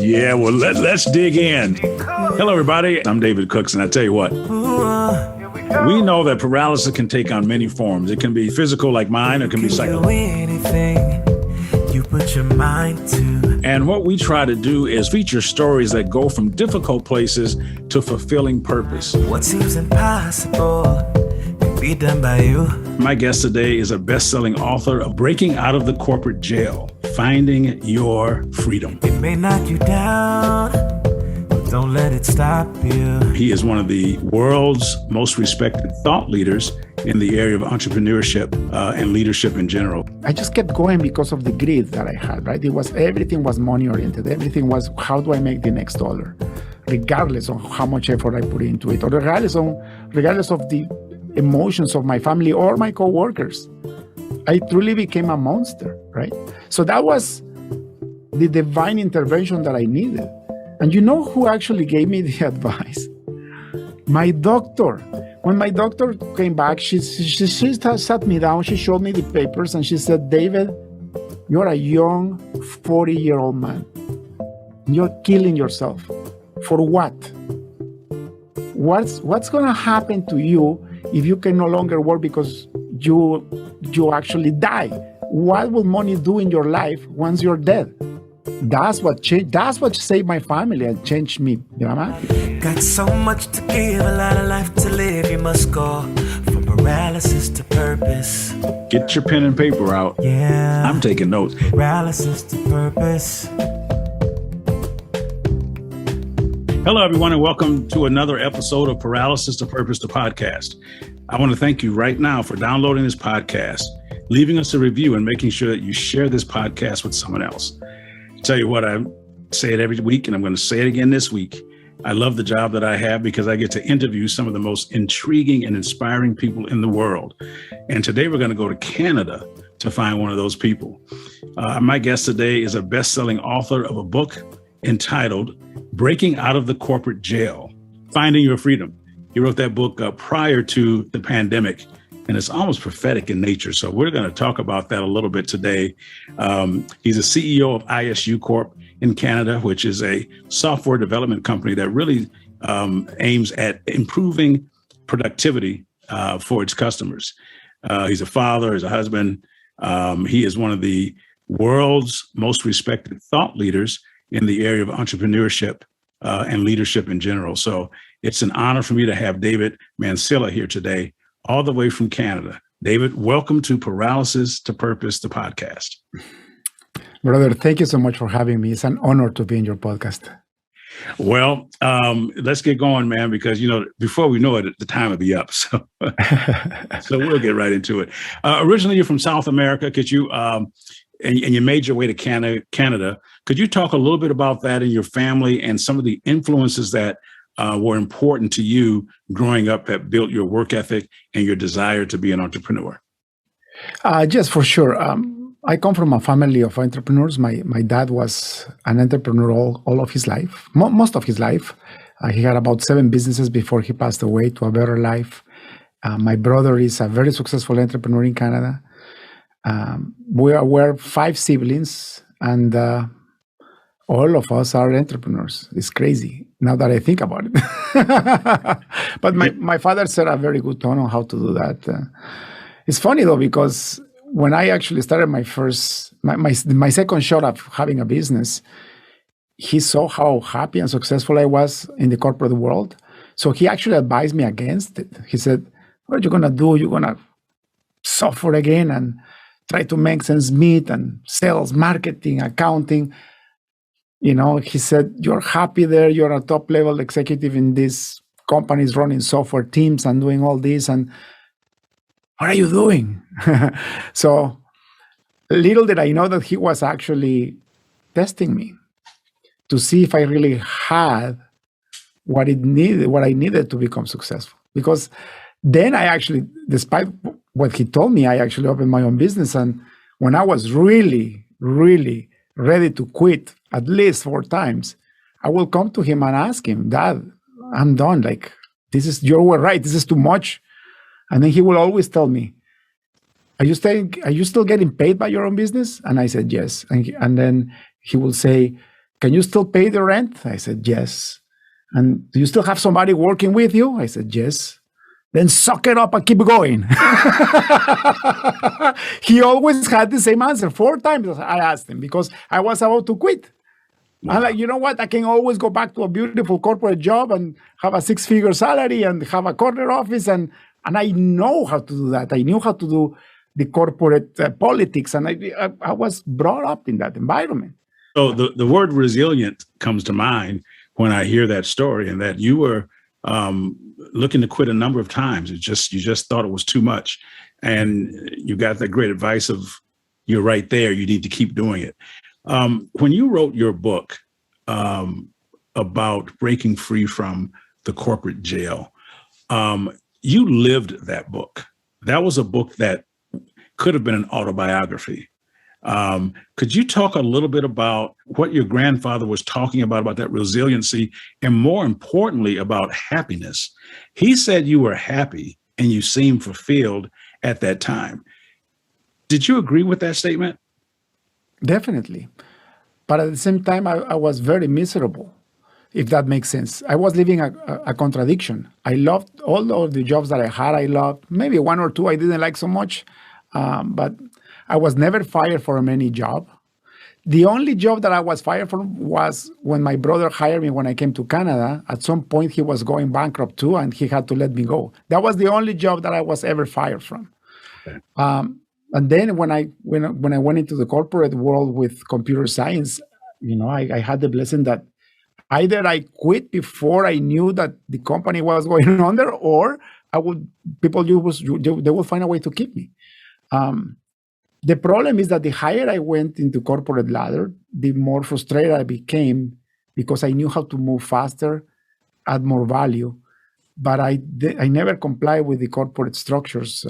Yeah, well, let's dig in. Hello, everybody. I'm David Cooks, and I tell you what, we know that paralysis can take on many forms. It can be physical like mine, or it can be psychological. You put your mind to. And what we try to do is feature stories that go from difficult places to fulfilling purpose. What seems impossible can be done by you. My guest today is a best-selling author of Breaking Out of the Corporate Jail, Finding Your Freedom. It may knock you down, but don't let it stop you. He is one of the world's most respected thought leaders in the area of entrepreneurship and leadership in general. I just kept going because of the greed that I had, right? Everything was money oriented. Everything was, how do I make the next dollar? Regardless of how much effort I put into it, or regardless of the emotions of my family or my coworkers. I truly became a monster, right? So that was the divine intervention that I needed. And you know who actually gave me the advice? My doctor. When my doctor came back, she sat me down, she showed me the papers, and she said, David, you're a young 40-year-old man. You're killing yourself. For what? What's going to happen to you if you can no longer work because you actually die? What will money do in your life once you're dead? That's what changed. That's what saved my family and changed me dramatically. Got so much to give, a lot of life to live. You must go from paralysis to purpose. Get your pen and paper out. Yeah, I'm taking notes. Paralysis to purpose. Hello, everyone, and welcome to another episode of Paralysis to Purpose, the podcast. I want to thank you right now for downloading this podcast, leaving us a review, and making sure that you share this podcast with someone else. Tell you what, I say it every week, and I'm going to say it again this week. I love the job that I have because I get to interview some of the most intriguing and inspiring people in the world. And today we're going to go to Canada to find one of those people. My guest today is a best-selling author of a book entitled Breaking Out of the Corporate Jail, Finding Your Freedom. He wrote that book prior to the pandemic, and it's almost prophetic in nature. So we're going to talk about that a little bit today. He's a CEO of ISU Corp in Canada, which is a software development company that really aims at improving productivity for its customers. He's a father, he's a husband. He is one of the world's most respected thought leaders in the area of entrepreneurship and leadership in general. So it's an honor for me to have David Mansilla here today, all the way from Canada. David, welcome to Paralysis to Purpose, the podcast. Brother, thank you so much for having me. It's an honor to be in your podcast. Well, let's get going, man, because, before we know it, the time will be up. So, so we'll get right into it. Originally, you're from South America. Could you, and you made your way to Canada. Could you talk a little bit about that in your family and some of the influences that were important to you growing up that built your work ethic and your desire to be an entrepreneur? Yes, for sure. I come from a family of entrepreneurs. My dad was an entrepreneur all of his life, most of his life. He had about 7 businesses before he passed away to a better life. My brother is a very successful entrepreneur in Canada. We're 5 siblings, and all of us are entrepreneurs. It's crazy now that I think about it. But my father set a very good tone on how to do that. It's funny though, because when I actually started my second shot of having a business, he saw how happy and successful I was in the corporate world. So he actually advised me against it. He said, what are you going to do? You're going to suffer again and try to make sense meet and sales, marketing, accounting. He said, you're happy there. You're a top level executive in these companies running software teams and doing all this. And what are you doing? So little did I know that he was actually testing me to see if I really had what I needed to become successful. Because then I actually, despite what he told me, I actually opened my own business. And when I was really, really ready to quit at least 4 times, I will come to him and ask him, Dad, I'm done. Like, you were right. This is too much. And then he will always tell me, are you still getting paid by your own business? And I said, yes. And then he will say, can you still pay the rent? I said, yes. And do you still have somebody working with you? I said, yes. Then suck it up and keep going. He always had the same answer. 4 times I asked him because I was about to quit. Wow. I'm like, you know what? I can always go back to a beautiful corporate job and have a 6-figure salary and have a corner office. And I know how to do that. I knew how to do the corporate politics. And I was brought up in that environment. So the word resilient comes to mind when I hear that story, and that you were looking to quit a number of times. You just thought it was too much. And you got that great advice of, you're right there, you need to keep doing it. When you wrote your book about breaking free from the corporate jail, you lived that book. That was a book that could have been an autobiography. Could you talk a little bit about what your grandfather was talking about that resiliency, and more importantly, about happiness? He said you were happy and you seemed fulfilled at that time. Did you agree with that statement? Definitely. But at the same time, I was very miserable, if that makes sense. I was living a contradiction. I loved all of the jobs that I had. I loved maybe 1 or 2 I didn't like so much, but I was never fired from any job. The only job that I was fired from was when my brother hired me when I came to Canada. At some point, he was going bankrupt too, and he had to let me go. That was the only job that I was ever fired from. Okay. And then when I went into the corporate world with computer science, I had the blessing that either I quit before I knew that the company was going under, or they will find a way to keep me. The problem is that the higher I went into corporate ladder, the more frustrated I became, because I knew how to move faster, add more value, but I never complied with the corporate structures.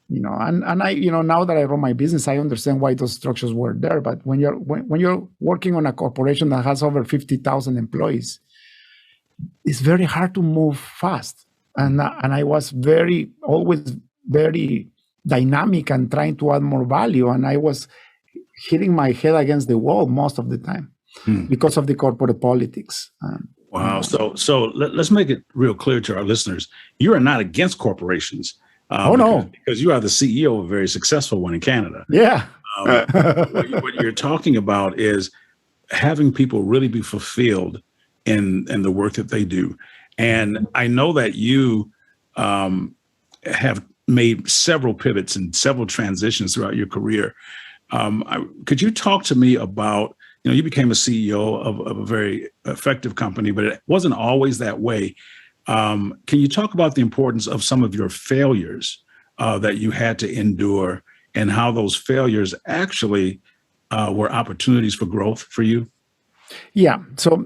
And I now that I run my business, I understand why those structures were there. But when you're working on a corporation that has over 50,000 employees, it's very hard to move fast. And I was always very dynamic and trying to add more value. And I was hitting my head against the wall most of the time because of the corporate politics. Wow. So let's make it real clear to our listeners. You are not against corporations. No. Because you are the CEO of a very successful one in Canada. Yeah. What you're talking about is having people really be fulfilled in the work that they do. And I know that you have made several pivots and several transitions throughout your career. Could you talk to me about, you became a CEO of a very effective company, but it wasn't always that way. Can you talk about the importance of some of your failures that you had to endure, and how those failures actually were opportunities for growth for you? Yeah. So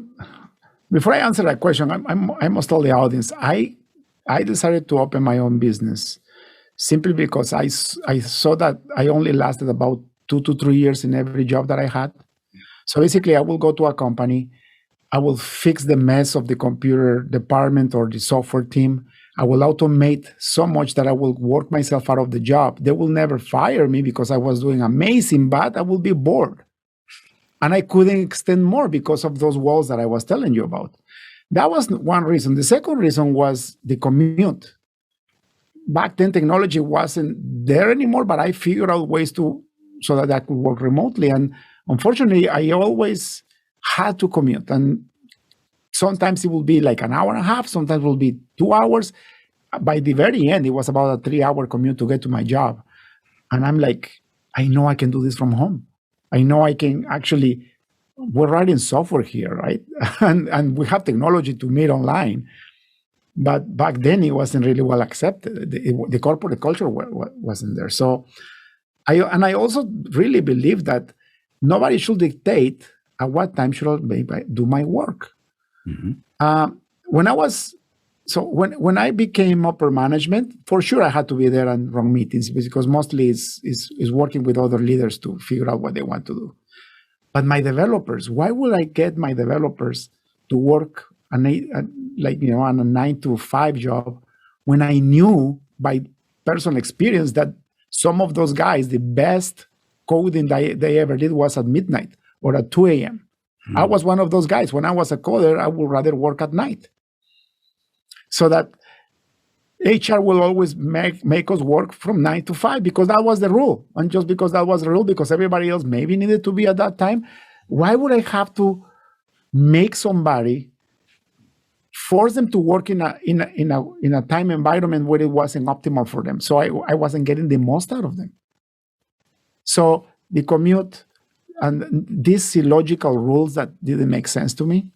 before I answer that question, I must tell the audience, I decided to open my own business simply because I saw that I only lasted about 2 to 3 years in every job that I had. So basically, I will go to a company, I will fix the mess of the computer department or the software team. I will automate so much that I will work myself out of the job. They will never fire me because I was doing amazing, but I will be bored. And I couldn't extend more because of those walls that I was telling you about. That was one reason. The second reason was the commute. Back then, technology wasn't there anymore, but I figured out ways so that I could work remotely. And unfortunately, I always had to commute. And sometimes it will be like an hour and a half, sometimes it will be 2 hours. By the very end, it was about a 3-hour commute to get to my job. And I'm like, I know I can do this from home. I know I can we're writing software here, right? and we have technology to meet online. But back then, it wasn't really well accepted. The corporate culture wasn't there. So I also really believe that nobody should dictate at what time should I do my work. Mm-hmm. When I became upper management, for sure I had to be there and run meetings because mostly it's working with other leaders to figure out what they want to do. But my developers, why would I get my developers to work on a 9 to 5 job when I knew by personal experience that some of those guys, the best coding they ever did was at midnight or at 2 a.m. I was one of those guys. When I was a coder, I would rather work at night. So that HR will always make us work from 9 to 5 because that was the rule. And just because that was the rule, because everybody else maybe needed to be at that time, why would I have to make somebody force them to work in a time environment where it wasn't optimal for them? So I wasn't getting the most out of them. So the commute and these illogical rules that didn't make sense to me.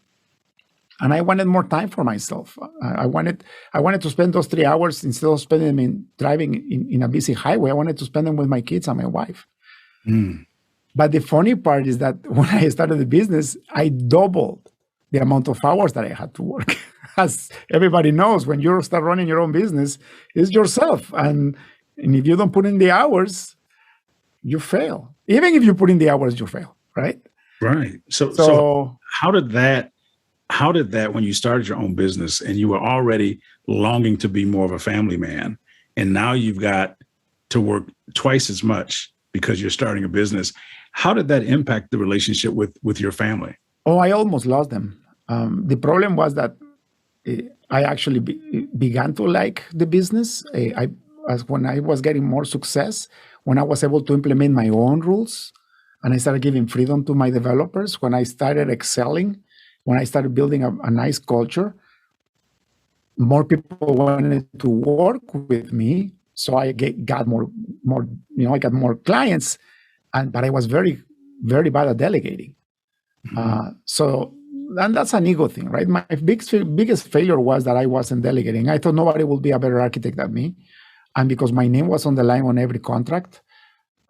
And I wanted more time for myself. I wanted to spend those 3 hours instead of spending them driving in a busy highway. I wanted to spend them with my kids and my wife. But the funny part is that when I started the business, I doubled the amount of hours that I had to work. As everybody knows, when you start running your own business, it's yourself. And if you don't put in the hours, you fail. Even if you put in the hours, you fail, right? Right. So how did that, when you started your own business and you were already longing to be more of a family man, and now you've got to work twice as much because you're starting a business, how did that impact the relationship with your family? Oh, I almost lost them. The problem was that I actually began to like the business. As when I was getting more success, when I was able to implement my own rules, and I started giving freedom to my developers, when I started excelling, when I started building a nice culture, more people wanted to work with me. So I got more, I got more clients, but I was very, very bad at delegating. And that's an ego thing, right? My biggest failure was that I wasn't delegating. I thought nobody would be a better architect than me. And because my name was on the line on every contract,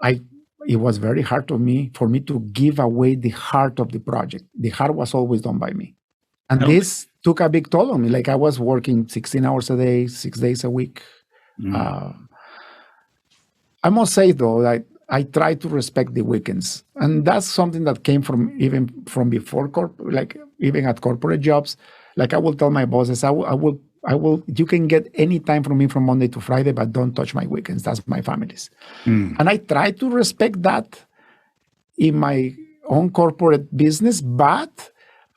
it was very hard for me to give away the heart of the project. The heart was always done by me. And this took a big toll on me. Like I was working 16 hours a day, 6 days a week. I must say, though, that I try to respect the weekends. And that's something that came even from before, even at corporate jobs. Like I will tell my bosses, I will, you can get any time from me from Monday to Friday, but don't touch my weekends. That's my family's. And I try to respect that in my own corporate business. But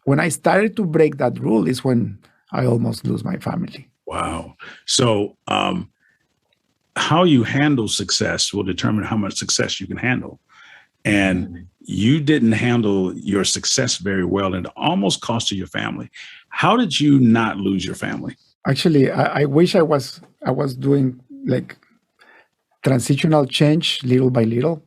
when I started to break that rule is when I almost lose my family. Wow. So how you handle success will determine how much success you can handle. And you didn't handle your success very well, and it almost cost you your family. How did you not lose your family? Actually, I wish I was doing like transitional change little by little.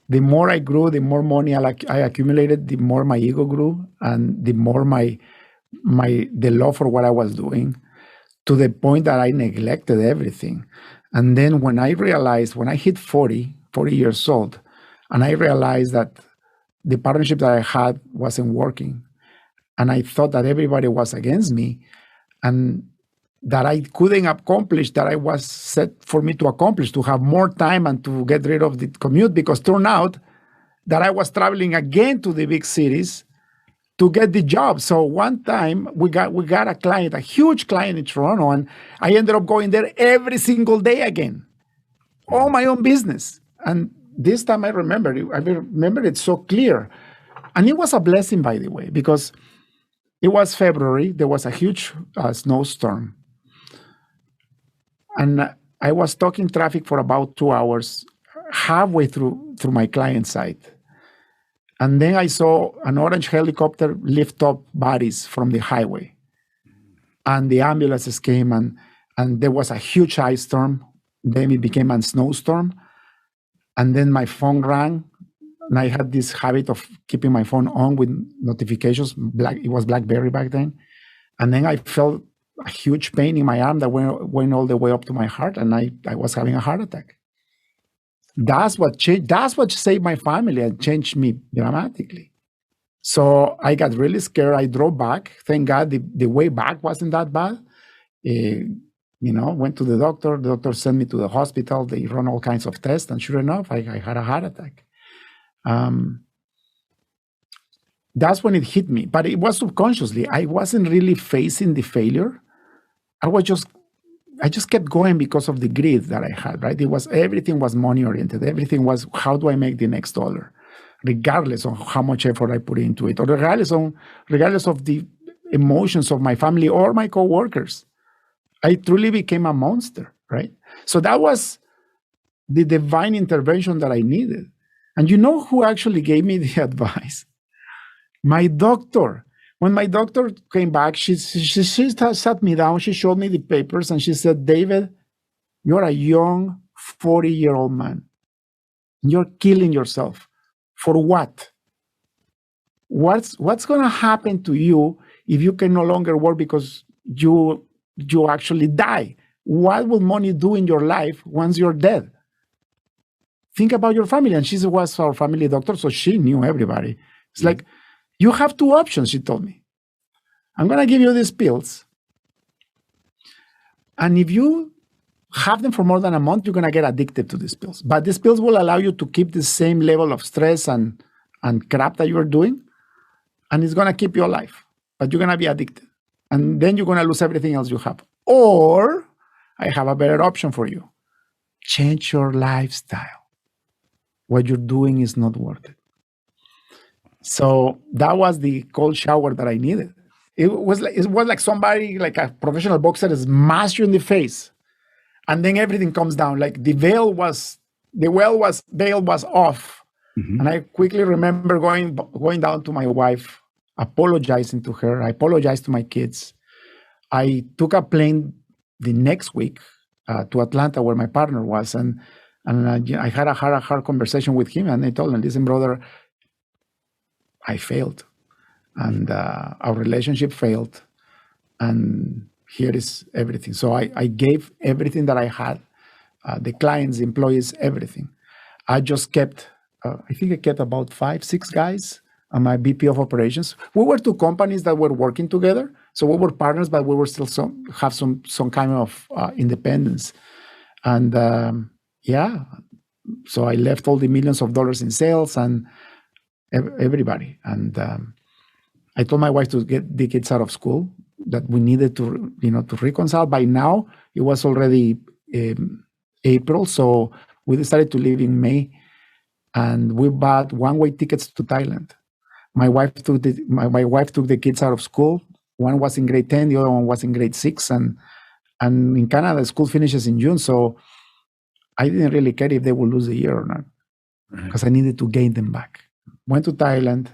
The more I grew, the more money I accumulated, the more my ego grew, and the more the love for what I was doing, to the point that I neglected everything. And then when I hit 40 years old, and I realized that the partnership that I had wasn't working, and I thought that everybody was against me, and that I couldn't accomplish that I was set for me to accomplish, to have more time and to get rid of the commute, because turned out that I was traveling again to the big cities to get the job. So one time we got a client, a huge client in Toronto, and I ended up going there every single day again, all my own business. And this time I remember it so clear. And it was a blessing, by the way, because it was February. There was a huge snowstorm. And I was stuck in traffic for about 2 hours, halfway through my client site. And then I saw an orange helicopter lift up bodies from the highway. And the ambulances came, and there was a huge ice storm. Then it became a snowstorm. And then my phone rang. And I had this habit of keeping my phone on with notifications. It was BlackBerry back then. And then I felt a huge pain in my arm that went all the way up to my heart. And I was having a heart attack. That's what changed. That's what saved my family and changed me dramatically. So I got really scared. I drove back. Thank God the way back wasn't that bad. Went to the doctor. The doctor sent me to the hospital. They run all kinds of tests. And sure enough, I had a heart attack. That's when it hit me. But it was subconsciously. I wasn't really facing the failure. I just kept going because of the greed that I had, right? Everything was money oriented. Everything was, how do I make the next dollar? regardless of how much effort I put into it, or regardless of the emotions of my family or my coworkers. I truly became a monster, right? So that was the divine intervention that I needed. And you know who actually gave me the advice? My doctor. When my doctor came back, she sat me down, she showed me the papers, and she said, David, you're a young 40-year-old man. You're killing yourself. For what? What's going to happen to you if you can no longer work because you actually die? What will money do in your life once you're dead? Think about your family. And she was our family doctor, so she knew everybody. It's like, you have two options, she told me. I'm going to give you these pills. And if you have them for more than a month, you're going to get addicted to these pills. But these pills will allow you to keep the same level of stress and crap that you're doing. And it's going to keep you alive. But you're going to be addicted. And then you're going to lose everything else you have. Or I have a better option for you. Change your lifestyle. What you're doing is not worth it. So that was the cold shower that I needed. It was like somebody, like a professional boxer, smash you in the face, and then everything comes down. Like the veil was off, and I quickly remember going down to my wife, apologizing to her. I apologized to my kids. I took a plane the next week to Atlanta, where my partner was, and I had a hard conversation with him, and I told him, "Listen, brother, I failed, and our relationship failed, and here is everything." So I gave everything that I had, the clients, the employees, everything. I just kept, I think I kept about 5-6 guys on my VP of operations. We were two companies that were working together, so we were partners, but we were still have some kind of independence. And so I left all the millions of dollars in sales and everybody. And I told my wife to get the kids out of school, that we needed to reconcile. By now, it was already April, so we decided to leave in May, and we bought one-way tickets to Thailand. My wife took the kids out of school. One was in grade 10, the other one was in grade 6, and in Canada, school finishes in June, so I didn't really care if they would lose the year or not, because I needed to gain them back. Went to Thailand.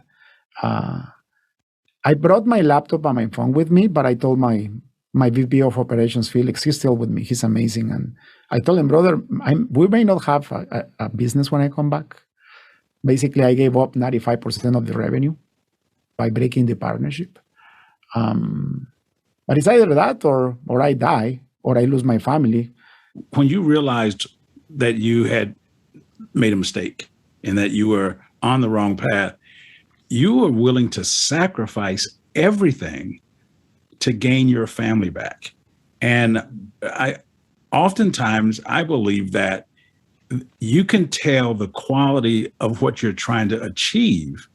I brought my laptop and my phone with me, but I told my VP of operations, Felix, he's still with me. He's amazing. And I told him, brother, we may not have a business when I come back. Basically, I gave up 95% of the revenue by breaking the partnership. But it's either that or I die or I lose my family. When you realized that you had made a mistake and that you were on the wrong path, you were willing to sacrifice everything to gain your family back. And oftentimes I believe that you can tell the quality of what you're trying to achieve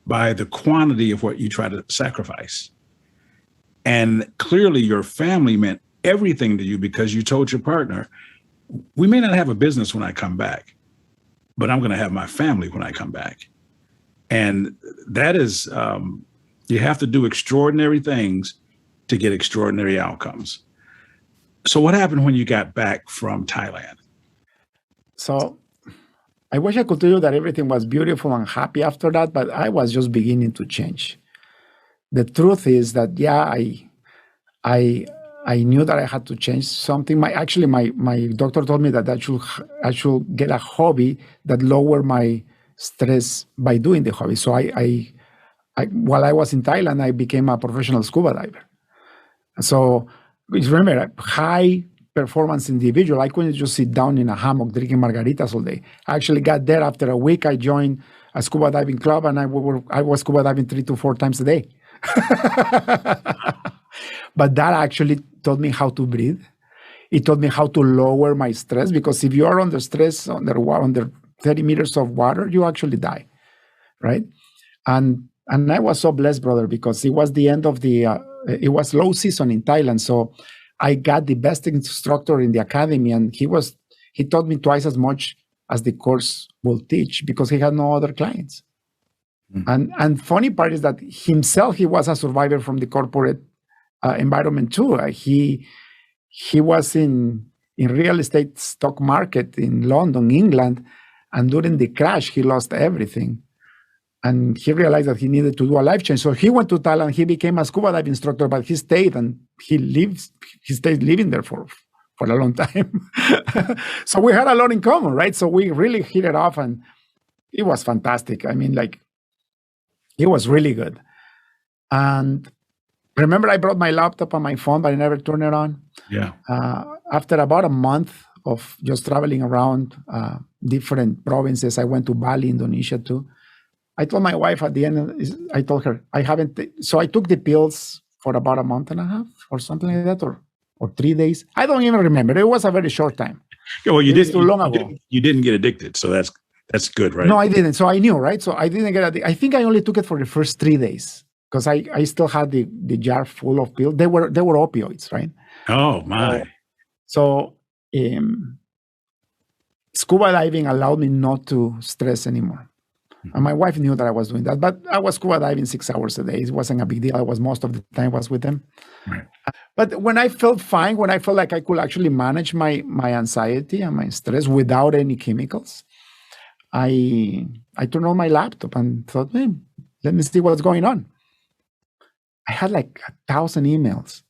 by the quantity of what you try to sacrifice. And clearly your family meant everything to you, because you told your partner, we may not have a business when I come back, but I'm going to have my family when I come back. And that is, you have to do extraordinary things to get extraordinary outcomes. So what happened when you got back from Thailand? So I wish I could tell you that everything was beautiful and happy after that, but I was just beginning to change. The truth is that, I knew that I had to change something. My doctor told me that I should get a hobby that lower my stress by doing the hobby. So I while I was in Thailand, I became a professional scuba diver. So remember, a high performance individual, I couldn't just sit down in a hammock drinking margaritas all day. I actually got there after a week. I joined a scuba diving club, and I was scuba diving 3 to 4 times a day. But that actually taught me how to breathe. It taught me how to lower my stress, because if you are under stress, under 30 meters of water, you actually die, right? And I was so blessed, brother, because it was the end of it was low season in Thailand. So I got the best instructor in the academy, and he taught me twice as much as the course will teach, because he had no other clients. And funny part is that himself, he was a survivor from the corporate environment too. He was in real estate stock market in London, England, and during the crash, he lost everything. And he realized that he needed to do a life change. So he went to Thailand, he became a scuba dive instructor, but he stayed and he stayed living there for a long time. So we had a lot in common, right? So we really hit it off and it was fantastic. I mean, like, it was really good. And remember, I brought my laptop and my phone, but I never turned it on. Yeah. After about a month of just traveling around different provinces, I went to Bali, Indonesia too. I told my wife at the end, I told her, so I took the pills for about a month and a half or something like that, or 3 days. I don't even remember. It was a very short time. Yeah, well, too long ago. You didn't get addicted, so that's good, right? No, I didn't. So I knew, right? So I didn't get addicted. I think I only took it for the first 3 days because I still had the jar full of pills. They were opioids, right? Oh my! So scuba diving allowed me not to stress anymore. And my wife knew that I was doing that, but I was scuba diving 6 hours a day. It wasn't a big deal. I was most of the time was with them. Right. But when I felt fine, when I felt like I could actually manage my anxiety and my stress without any chemicals, I turned on my laptop and thought, hey, let me see what's going on. I had like 1,000 emails.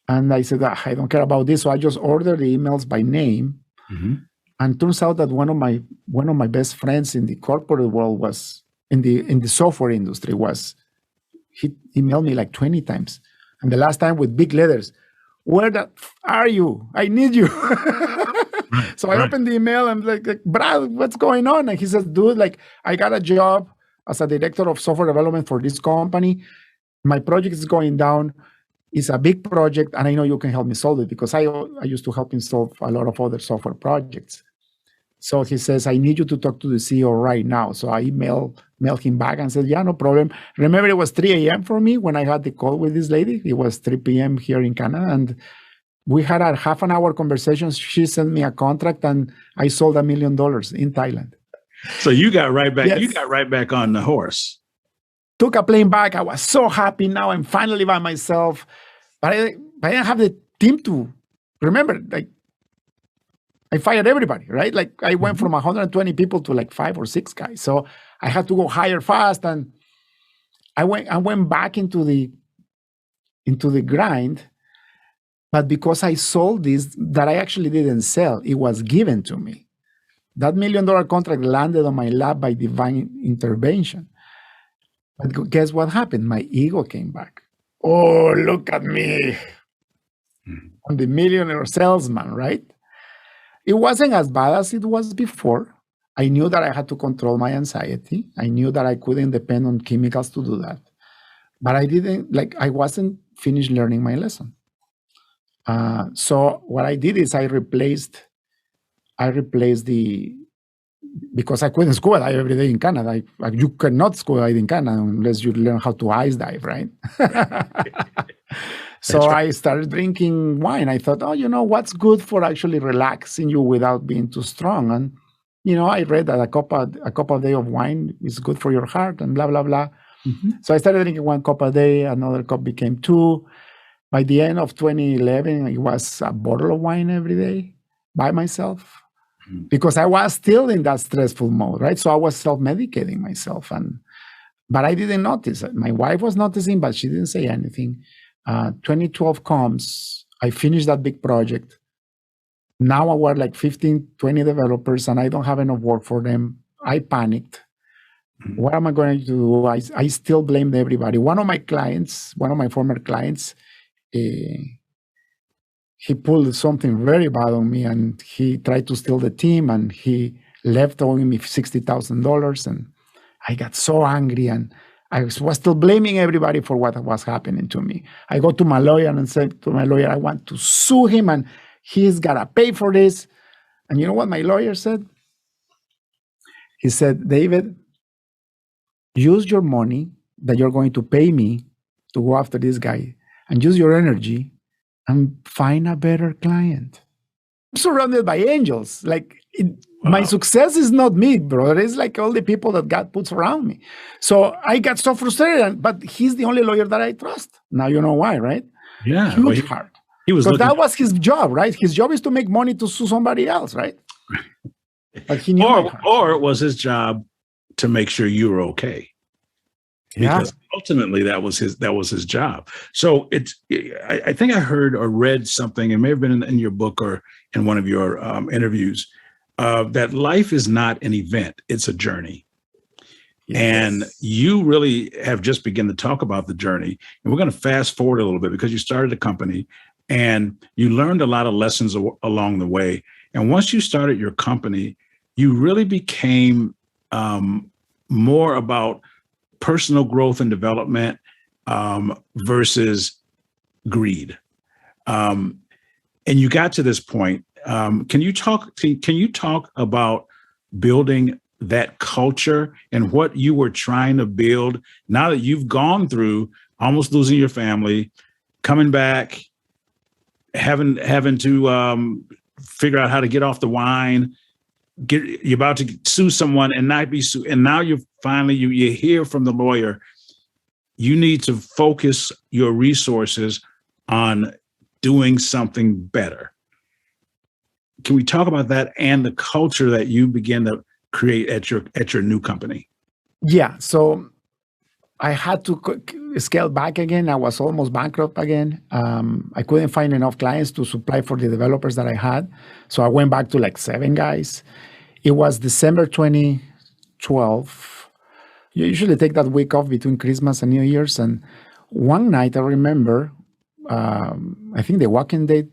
And I said, I don't care about this. So I just ordered the emails by name. Mm-hmm. And turns out that one of my best friends in the corporate world was in the software industry he emailed me like 20 times. And the last time with big letters, where are you? I need you. So I opened the email and like, Brad, what's going on? And he says, dude, like I got a job as a director of software development for this company. My project is going down. It's a big project, and I know you can help me solve it because I used to help him solve a lot of other software projects. So he says, I need you to talk to the CEO right now. So I mailed him back and said, yeah, no problem. Remember, it was 3 a.m. for me when I had the call with this lady. It was 3 p.m. here in Canada. And we had a half an hour conversation. She sent me a contract and I sold $1 million in Thailand. So you got right back. Yes. You got right back on the horse. Took a plane back. I was so happy. Now I'm finally by myself. But I didn't have the team to remember, like, I fired everybody, right? Like I went from 120 people to like 5 or 6 guys. So I had to go hire fast. And I went back into the grind. But because I sold this that I actually didn't sell, it was given to me. That $1 million contract landed on my lap by divine intervention. But guess what happened? My ego came back. Oh, look at me. I'm the millionaire salesman, right? It wasn't as bad as it was before. I knew that I had to control my anxiety. I knew that I couldn't depend on chemicals to do that. But I wasn't finished learning my lesson. So what I did is I replaced because I couldn't scuba dive every day in Canada. You cannot scuba dive in Canada unless you learn how to ice dive, right? So right. I started drinking wine. I thought, what's good for actually relaxing you without being too strong? And, I read that a cup a day of wine is good for your heart and blah, blah, blah. Mm-hmm. So I started drinking 1 cup a day. Another cup became 2. By the end of 2011, it was a bottle of wine every day by myself because I was still in that stressful mode, right? So I was self-medicating myself. But I didn't notice it. My wife was noticing, but she didn't say anything. 2012 comes, I finished that big project. Now I were like 15, 20 developers and I don't have enough work for them. I panicked. What am I going to do? I still blamed everybody. One of my former clients, he pulled something very bad on me and he tried to steal the team and he left owing me $60,000 and I got so angry and I was still blaming everybody for what was happening to me. I go to my lawyer and said to my lawyer, I want to sue him and he's got to pay for this. And you know what my lawyer said? He said, David, use your money that you're going to pay me to go after this guy and use your energy and find a better client. surrounded by angels. My success is not me, brother. It's like all the people that God puts around me. So I got so frustrated, but he's the only lawyer that I trust. Now you know why, right? Yeah. Huge heart. He was because looking, that was his job, right? His job is to make money to sue somebody else, right? But he knew or it was his job to make sure you were okay. Because ultimately that was his job. So I think I heard or read something, it may have been in your book or in one of your interviews, that life is not an event, it's a journey. Yes. And you really have just begun to talk about the journey. And we're going to fast forward a little bit because you started a company and you learned a lot of lessons along the way. And once you started your company, you really became more about personal growth and development versus greed. And you got to this point. Can you talk about building that culture and what you were trying to build now that you've gone through almost losing your family, coming back, having to figure out how to get off the wine, you're about to sue someone and not be sued, and now you hear from the lawyer, you need to focus your resources on doing something better. Can we talk about that and the culture that you begin to create at your new company? Yeah. So I had to scale back again. I was almost bankrupt again. I couldn't find enough clients to supply for the developers that I had. So I went back to like 7 guys. It was December 2012. You usually take that week off between Christmas and New Year's. And one night I remember, I think The Walking Dead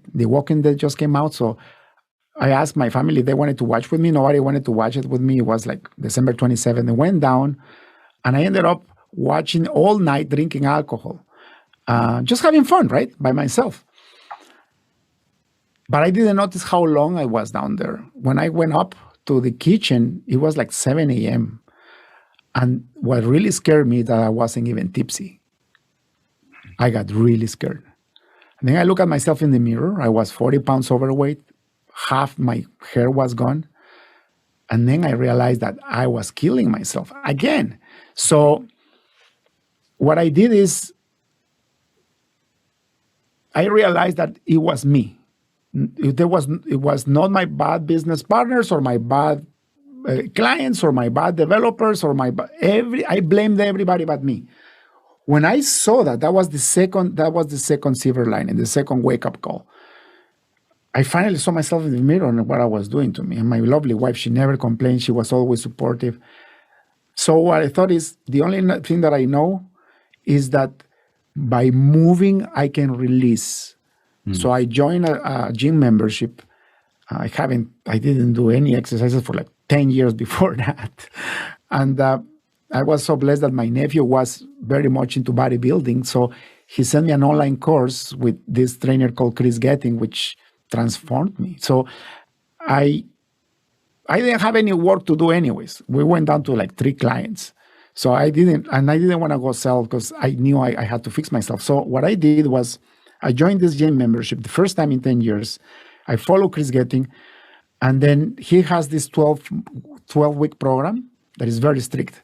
just came out. So I asked my family if they wanted to watch with me. Nobody wanted to watch it with me. It was like December 27th. It went down and I ended up watching all night, drinking alcohol, just having fun, right? By myself. But I didn't notice how long I was down there. When I went up to the kitchen, it was like 7 a.m. And what really scared me that I wasn't even tipsy. I got really scared. And then I look at myself in the mirror. I was 40 pounds overweight. Half my hair was gone. And then I realized that I was killing myself again. So what I did is I realized that it was me. It was not my bad business partners or my bad clients or my bad developers or I blamed everybody but me. When I saw that was the second silver lining, the second wake-up call. I finally saw myself in the mirror and what I was doing to me. And my lovely wife, she never complained. She was always supportive. So what I thought is the only thing that I know is that by moving, I can release. So I joined a gym membership. I didn't do any exercises for like 10 years before that. And I was so blessed that my nephew was very much into bodybuilding. So he sent me an online course with this trainer called Chris Getting, which transformed me. So I didn't have any work to do anyways. We went down to like 3 clients. So I didn't want to go sell because I knew I had to fix myself. So what I did was I joined this gym membership the first time in 10 years. I follow Chris Getting, and then he has this 12-week program that is very strict.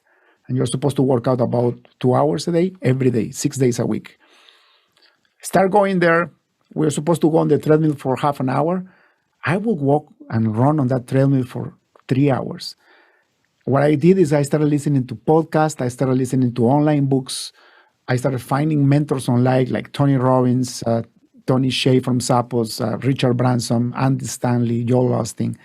And you're supposed to work out about 2 hours a day, every day, 6 days a week. Start going there. We're supposed to go on the treadmill for half an hour. I would walk and run on that treadmill for 3 hours. What I did is I started listening to podcasts. I started listening to online books. I started finding mentors online like Tony Robbins, Tony Hsieh from Zappos, Richard Branson, Andy Stanley, Joel Osteen.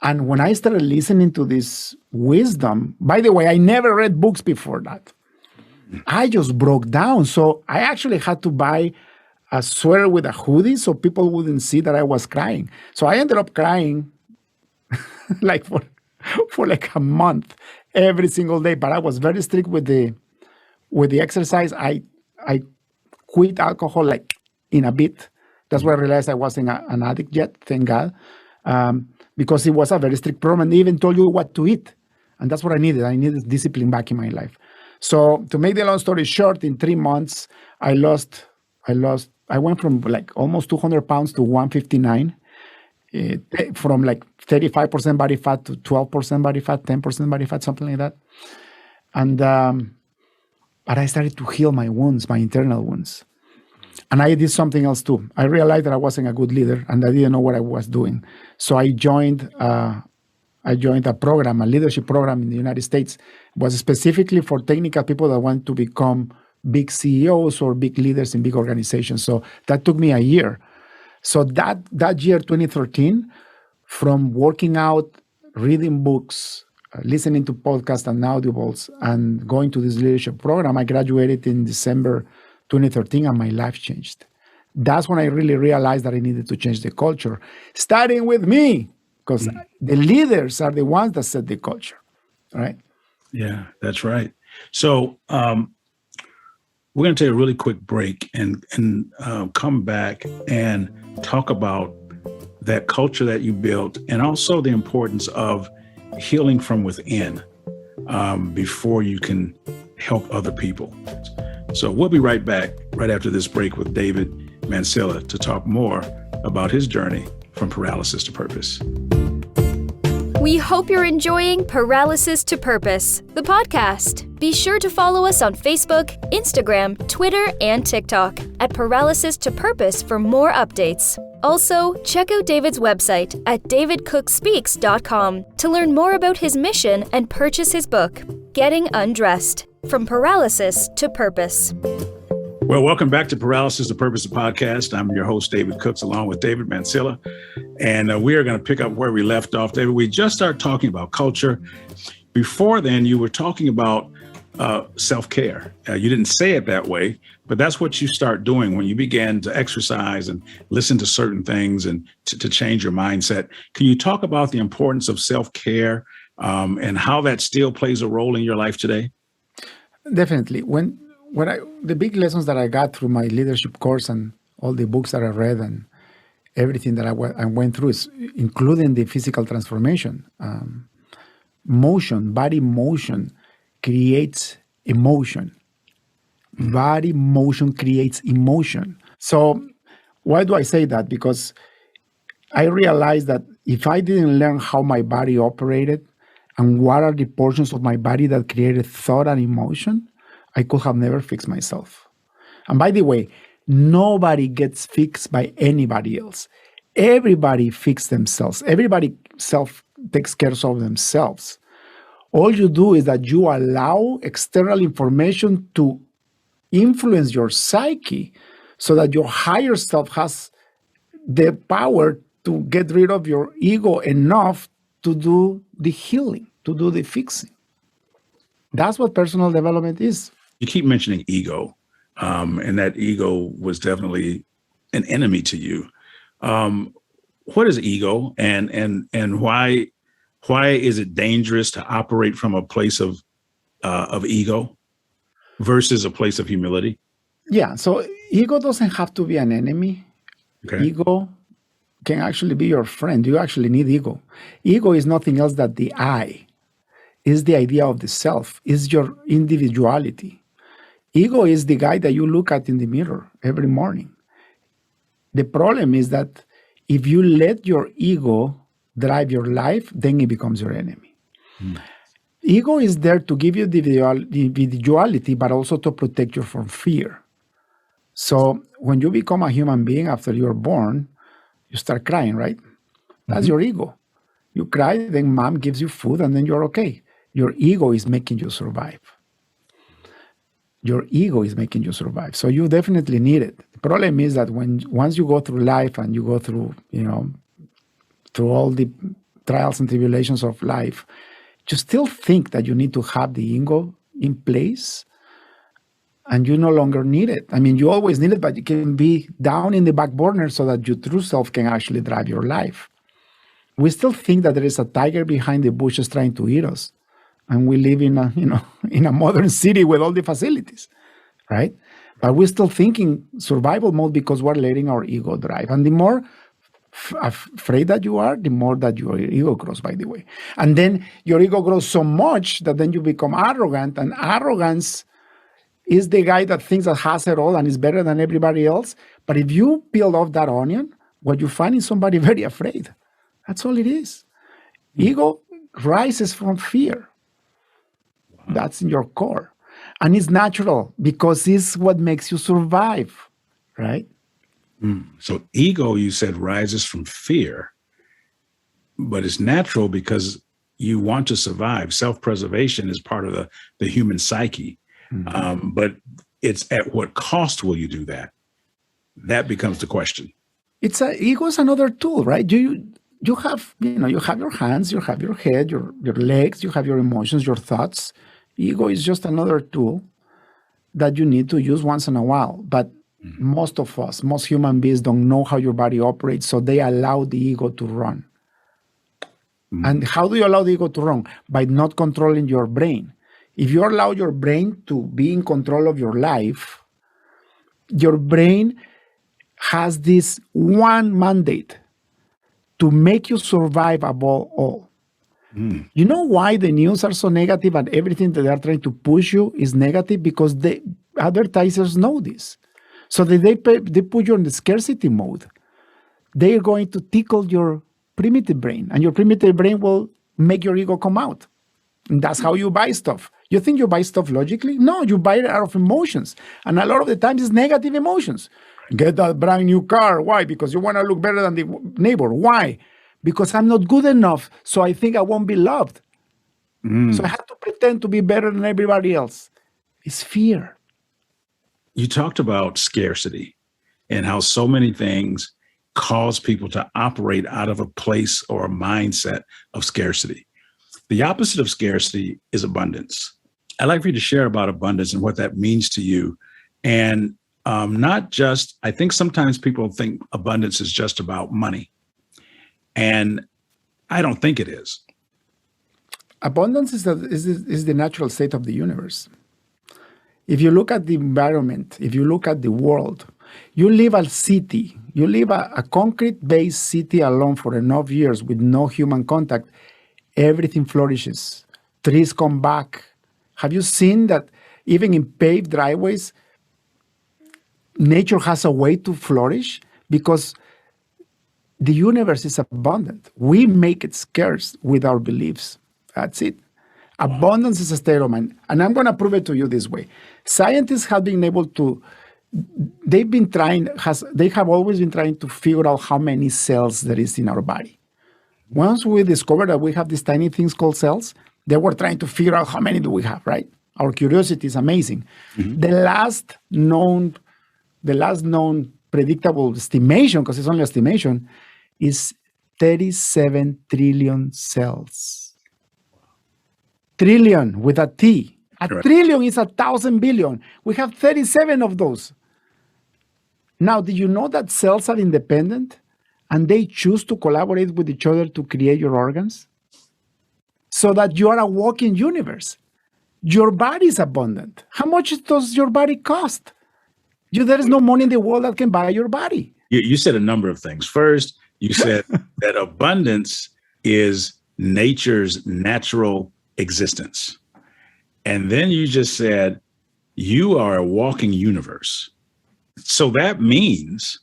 And when I started listening to this wisdom, by the way, I never read books before that. I just broke down. So I actually had to buy a sweater with a hoodie so people wouldn't see that I was crying. So I ended up crying like for like a month every single day. But I was very strict with the exercise. I quit alcohol like in a bit. That's where I realized I wasn't an addict yet, thank God. Because it was a very strict program and they even told you what to eat. And that's what I needed. I needed discipline back in my life. So to make the long story short, in 3 months, I went from like almost 200 pounds to 159. from like 35% body fat to 12% body fat, 10% body fat, something like that. And but I started to heal my wounds, my internal wounds. And I did something else too. I realized that I wasn't a good leader and I didn't know what I was doing. So I joined a program, a leadership program in the United States. It was specifically for technical people that want to become big CEOs or big leaders in big organizations. So that took me a year. So that year, 2013, from working out, reading books, listening to podcasts and audibles, and going to this leadership program, I graduated in December 2013, and my life changed. That's when I really realized that I needed to change the culture, starting with me, because the leaders are the ones that set the culture, right? Yeah, that's right. So we're going to take a really quick break and come back and talk about that culture that you built, and also the importance of healing from within before you can help other people. So we'll be right back right after this break with David Mansilla to talk more about his journey from paralysis to purpose. We hope you're enjoying Paralysis to Purpose, the podcast. Be sure to follow us on Facebook, Instagram, Twitter, and TikTok at Paralysis to Purpose for more updates. Also, check out David's website at davidcookspeaks.com to learn more about his mission and purchase his book, Getting Undressed, From Paralysis to Purpose. Well, welcome back to Paralysis to Purpose, the podcast. I'm your host, David Cooks, along with David Mansilla. And we are going to pick up where we left off. David, we just started talking about culture. Before then, you were talking about self-care. You didn't say it that way, but that's what you start doing when you began to exercise and listen to certain things and to change your mindset. Can you talk about the importance of self-care and how that still plays a role in your life today? Definitely. The big lessons that I got through my leadership course and all the books that I read and everything that I went through, is including the physical transformation. Body motion creates emotion. Body motion creates emotion. So why do I say that? Because I realized that if I didn't learn how my body operated and what are the portions of my body that created thought and emotion, I could have never fixed myself. And by the way, nobody gets fixed by anybody else. Everybody fixes themselves. Everybody takes care of themselves. All you do is that you allow external information to influence your psyche so that your higher self has the power to get rid of your ego enough to do the healing, to do the fixing. That's what personal development is. You keep mentioning ego, and that ego was definitely an enemy to you. What is ego, and why is it dangerous to operate from a place of ego versus a place of humility? Yeah, so ego doesn't have to be an enemy. Okay. Ego can actually be your friend. You actually need ego. Ego is nothing else than the I, is the idea of the self, is your individuality. Ego is the guy that you look at in the mirror every morning. The problem is that if you let your ego drive your life, then it becomes your enemy. Ego is there to give you individuality, but also to protect you from fear. So when you become a human being after you're born, you start crying, right? That's your ego. You cry, then mom gives you food, and then you're okay. Your ego is making you survive. Your ego is making you survive. So you definitely need it. The problem is that once you go through life and you go through, through all the trials and tribulations of life, you still think that you need to have the ego in place, and you no longer need it. I mean, you always need it, but it can be down in the back burner so that your true self can actually drive your life. We still think that there is a tiger behind the bushes trying to eat us. And we live in a modern city with all the facilities, right? But we're still thinking survival mode because we're letting our ego drive. And the more afraid that you are, the more that your ego grows, by the way. And then your ego grows so much that then you become arrogant. And arrogance is the guy that thinks that has it all and is better than everybody else. But if you peel off that onion, what you find is somebody very afraid. That's all it is. Ego rises from fear. That's in your core. And it's natural because it's what makes you survive, right? So ego, you said, rises from fear, but it's natural because you want to survive. Self-preservation is part of the human psyche. But it's at what cost will you do that? That becomes the question. Ego is another tool, right? You have your hands, you have your head, your legs, you have your emotions, your thoughts. Ego is just another tool that you need to use once in a while. But most of us, most human beings don't know how your body operates, so they allow the ego to run. And how do you allow the ego to run? By not controlling your brain. If you allow your brain to be in control of your life, your brain has this one mandate to make you survive above all. You know why the news are so negative and everything that they are trying to push you is negative? Because the advertisers know this. So they put you in the scarcity mode. They are going to tickle your primitive brain, and your primitive brain will make your ego come out. And that's how you buy stuff. You think you buy stuff logically? No, you buy it out of emotions. And a lot of the times it's negative emotions. Get that brand new car. Why? Because you want to look better than the neighbor. Why? Because I'm not good enough, so I think I won't be loved. So I have to pretend to be better than everybody else. It's fear. You talked about scarcity and how so many things cause people to operate out of a place or a mindset of scarcity. The opposite of scarcity is abundance. I'd like for you to share about abundance and what that means to you. And not just, I think sometimes people think abundance is just about money. And I don't think it is. Abundance is the natural state of the universe. If you look at the environment, if you look at the world, you live a city, you live a concrete-based city alone for enough years with no human contact, everything flourishes. Trees come back. Have you seen that even in paved driveways, nature has a way to flourish? Because the universe is abundant. We make it scarce with our beliefs. That's it. Abundance is a state of mind. And I'm going to prove it to you this way. Scientists have been able to, they have always been trying to figure out how many cells there is in our body. Once we discovered that we have these tiny things called cells, they were trying to figure out how many do we have, right? Our curiosity is amazing. The last known predictable estimation, because it's only estimation, is 37 trillion cells. Trillion with a T. A trillion is 1,000 billion. We have 37 of those. Now, did you know that cells are independent and they choose to collaborate with each other to create your organs? So that you are a walking universe. Your body is abundant. How much does your body cost? There is no money in the world that can buy your body. You said a number of things. First, you said that abundance is nature's natural existence. And then you just said, you are a walking universe. So that means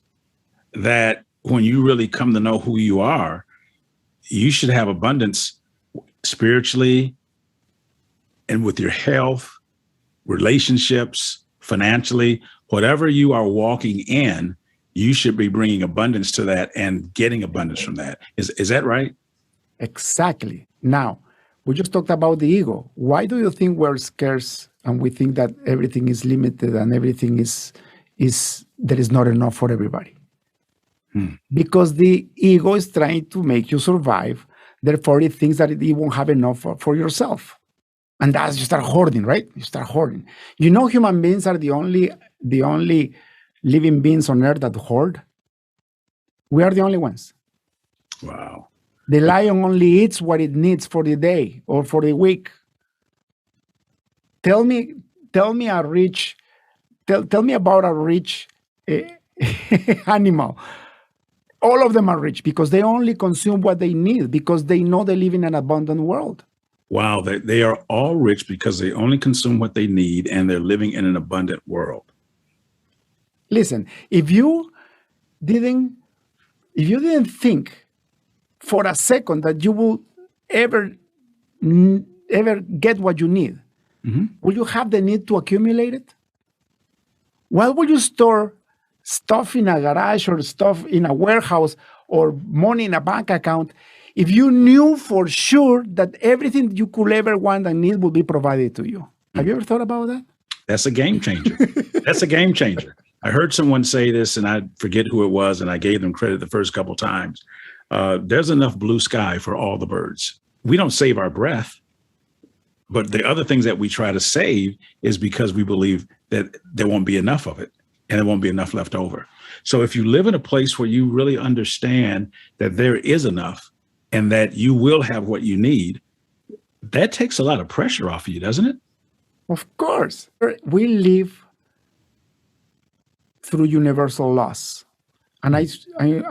that when you really come to know who you are, you should have abundance spiritually and with your health, relationships, financially, whatever you are walking in, you should be bringing abundance to that and getting abundance from that. Is that right? Exactly. Now, we just talked about the ego. Why do you think we're scarce and we think that everything is limited and everything there is not enough for everybody? Because the ego is trying to make you survive. Therefore, it thinks that it won't have enough for yourself. And that's, you start hoarding, right? You start hoarding. You know, human beings are the only living beings on earth that hoard. We are the only ones. Wow. The lion only eats what it needs for the day or for the week. Tell me about a rich animal. All of them are rich because they only consume what they need because they know they live in an abundant world. Wow, they are all rich because they only consume what they need and they're living in an abundant world. Listen, if you didn't think for a second that you will ever get what you need, will you have the need to accumulate it? Why would you store stuff in a garage or stuff in a warehouse or money in a bank account if you knew for sure that everything you could ever want and need will be provided to you? Have you ever thought about that? That's a game changer. That's a game changer. I heard someone say this, and I forget who it was, and I gave them credit the first couple of times. There's enough blue sky for all the birds. We don't save our breath, but the other things that we try to save is because we believe that there won't be enough of it and there won't be enough left over. So if you live in a place where you really understand that there is enough and that you will have what you need, that takes a lot of pressure off of you, doesn't it? Of course. We live through universal laws. And I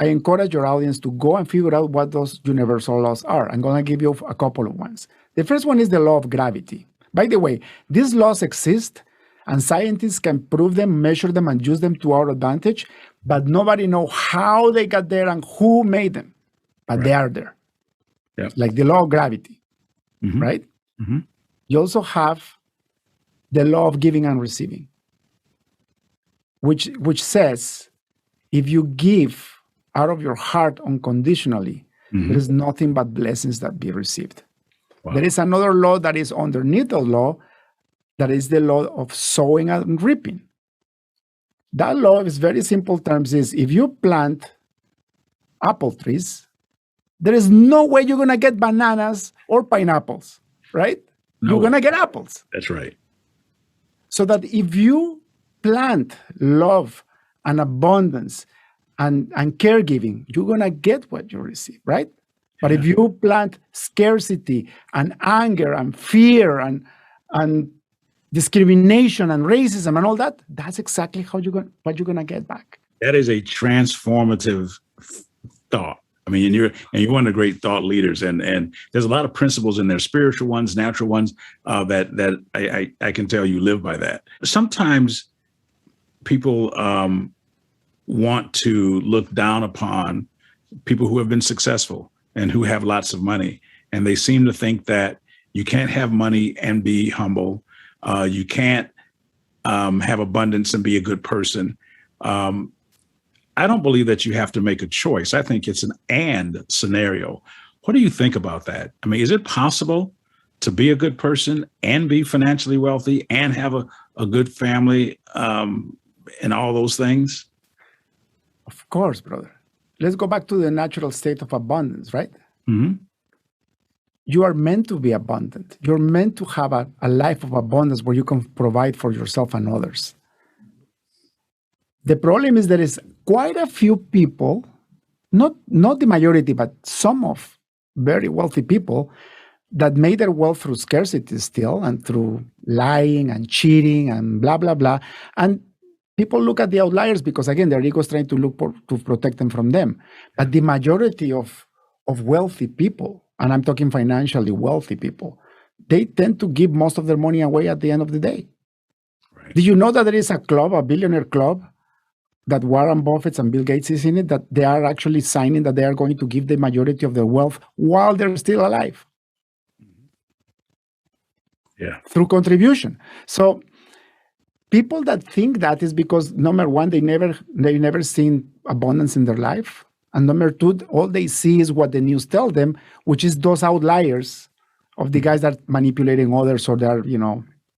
encourage your audience to go and figure out what those universal laws are. I'm going to give you a couple of ones. The first one is the law of gravity. By the way, these laws exist, and scientists can prove them, measure them, and use them to our advantage, but nobody knows how they got there and who made them. But they are there. Yeah. Like the law of gravity, right? You also have the law of giving and receiving, which says, if you give out of your heart unconditionally, there is nothing but blessings that be received. Wow. There is another law that is underneath the law, that is the law of sowing and reaping. That law is very simple terms is, if you plant apple trees, there is no way you're going to get bananas or pineapples, right? No. You're going to get apples. That's right. So that if you plant love and abundance and caregiving, you're going to get what you receive, right? But if you plant scarcity and anger and fear and discrimination and racism and all that, that's exactly what you're going to get back. That is a transformative thought. I mean, you're one of the great thought leaders, and there's a lot of principles in there, spiritual ones, natural ones, that I can tell you live by that. Sometimes people want to look down upon people who have been successful and who have lots of money, and they seem to think that you can't have money and be humble. You can't have abundance and be a good person. I don't believe that you have to make a choice. I think it's an and scenario. What do you think about that? I mean, is it possible to be a good person and be financially wealthy and have a good family and all those things? Of course, brother. Let's go back to the natural state of abundance, right? You are meant to be abundant. You're meant to have a life of abundance where you can provide for yourself and others. The problem is there is quite a few people, not the majority, but some of very wealthy people that made their wealth through scarcity still and through lying and cheating and blah, blah, blah. And people look at the outliers because, again, their ego is trying to to protect them from them. But the majority of wealthy people, and I'm talking financially wealthy people, they tend to give most of their money away at the end of the day. Right. Did you know that there is a club, a billionaire club, that Warren Buffett and Bill Gates is in it, that they are actually signing that they are going to give the majority of their wealth while they're still alive? Yeah. Through contribution. So people that think that is because, number one, they never seen abundance in their life. And number two, all they see is what the news tell them, which is those outliers of the guys that are manipulating others or they're,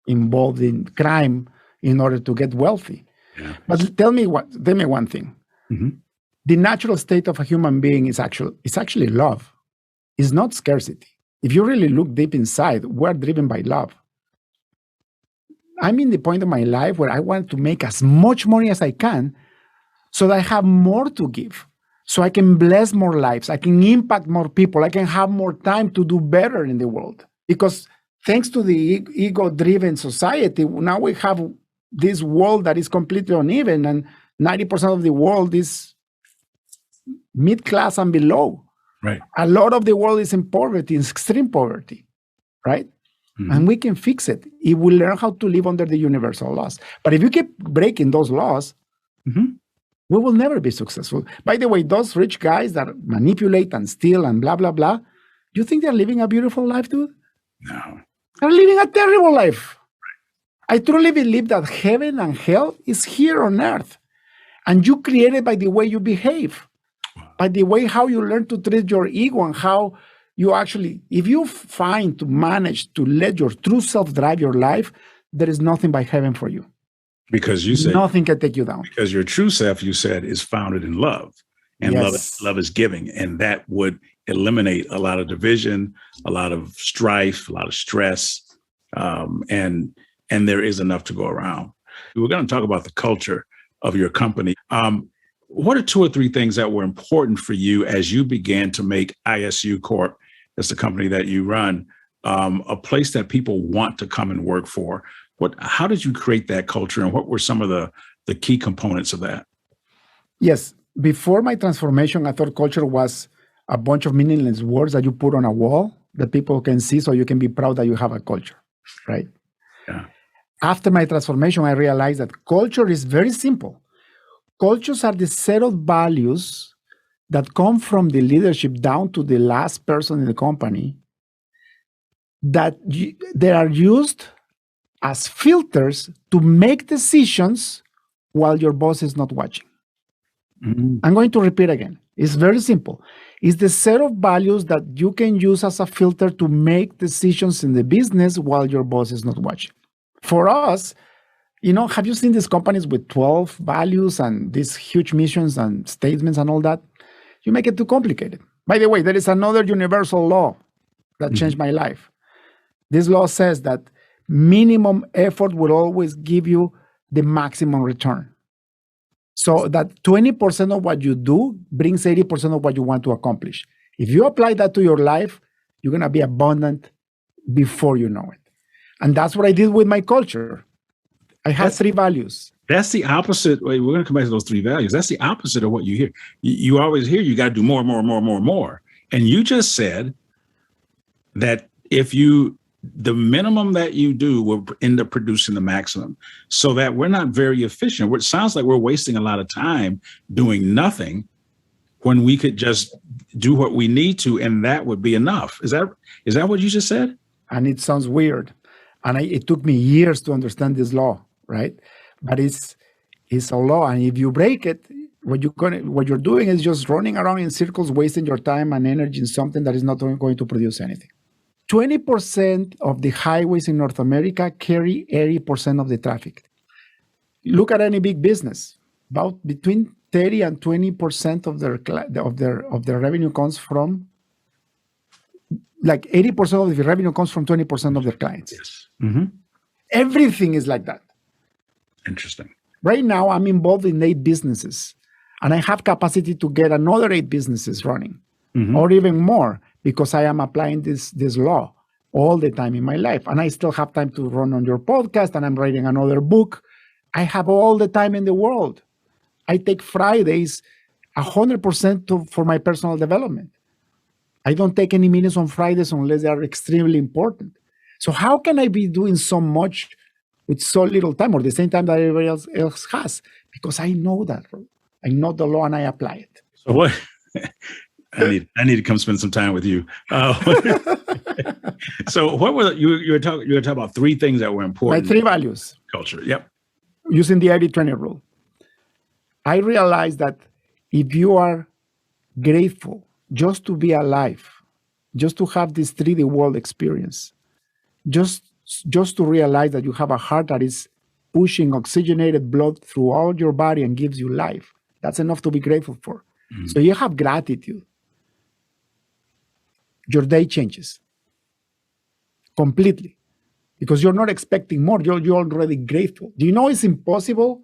involved in crime in order to get wealthy. Yeah. But tell me one thing. The natural state of a human being is actually love. It's not scarcity. If you really look deep inside, we're driven by love. I'm in the point of my life where I want to make as much money as I can so that I have more to give, so I can bless more lives, I can impact more people, I can have more time to do better in the world. Because thanks to the ego-driven society, now we have this world that is completely uneven, and 90% of the world is mid-class and below. Right. A lot of the world is in poverty, in extreme poverty, right? And we can fix it if we learn how to live under the universal laws. But if you keep breaking those laws, we will never be successful. By the way, those rich guys that manipulate and steal and blah, blah, blah, you think they're living a beautiful life, dude? No. They're living a terrible life. I truly believe that heaven and hell is here on earth. And you create it by the way you behave, by the way how you learn to treat your ego and how you actually, if you find to manage to let your true self drive your life, there is nothing by heaven for you. Because you said nothing can take you down. Because your true self, you said, is founded in love, and Yes. love is giving, and that would eliminate a lot of division, a lot of strife, a lot of stress, and there is enough to go around. We're going to talk about the culture of your company. What are 2 or 3 things that were important for you as you began to make ISU Corp, that's the company that you run, a place that people want to come and work for? How did you create that culture, and what were some of the key components of that? Yes. Before my transformation, I thought culture was a bunch of meaningless words that you put on a wall that people can see so you can be proud that you have a culture, right? Yeah. After my transformation, I realized that culture is very simple. Cultures are the set of values that come from the leadership down to the last person in the company that they are used as filters to make decisions while your boss is not watching. Mm-hmm. I'm going to repeat again. It's very simple. It's the set of values that you can use as a filter to make decisions in the business while your boss is not watching. For us, have you seen these companies with 12 values and these huge missions and statements and all that? You make it too complicated. By the way, there is another universal law that changed my life. This law says that minimum effort will always give you the maximum return. So that 20% of what you do brings 80% of what you want to accomplish. If you apply that to your life, you're going to be abundant before you know it. And that's what I did with my culture. I have 3 values. That's the opposite. Wait, we're going to come back to those 3 values. That's the opposite of what you hear. You always hear you got to do more. And you just said that the minimum that you do will end up producing the maximum, so that we're not very efficient. It sounds like we're wasting a lot of time doing nothing when we could just do what we need to, and that would be enough. Is that what you just said? And it sounds weird. And it took me years to understand this law, right? But it's a law. And if you break it, what you're doing is just running around in circles, wasting your time and energy in something that is not going to produce anything. 20% of the highways in North America carry 80% of the traffic. Look at any big business. About between 30 and 20% of their revenue comes from, like 80% of the revenue comes from 20% of their clients. Yes. Mm-hmm. Everything is like that. Interesting. Right now, I'm involved in 8 businesses, and I have capacity to get another 8 businesses running, or even more, because I am applying this law all the time in my life. And I still have time to run on your podcast, and I'm writing another book. I have all the time in the world. I take Fridays 100% for my personal development. I don't take any minutes on Fridays unless they are extremely important. So how can I be doing so much with so little time, or the same time that everybody else has? Because I know that. I know the law and I apply it. So what? I need to come spend some time with you. So what were you were talking about 3 things that were important? My 3 values. Culture. Yep. Using the 80-20 rule. I realized that if you are grateful just to be alive, just to have this 3D world experience, just to realize that you have a heart that is pushing oxygenated blood through all your body and gives you life, that's enough to be grateful for. Mm-hmm. So you have gratitude. Your day changes completely because you're not expecting more. You're already grateful. Do you know it's impossible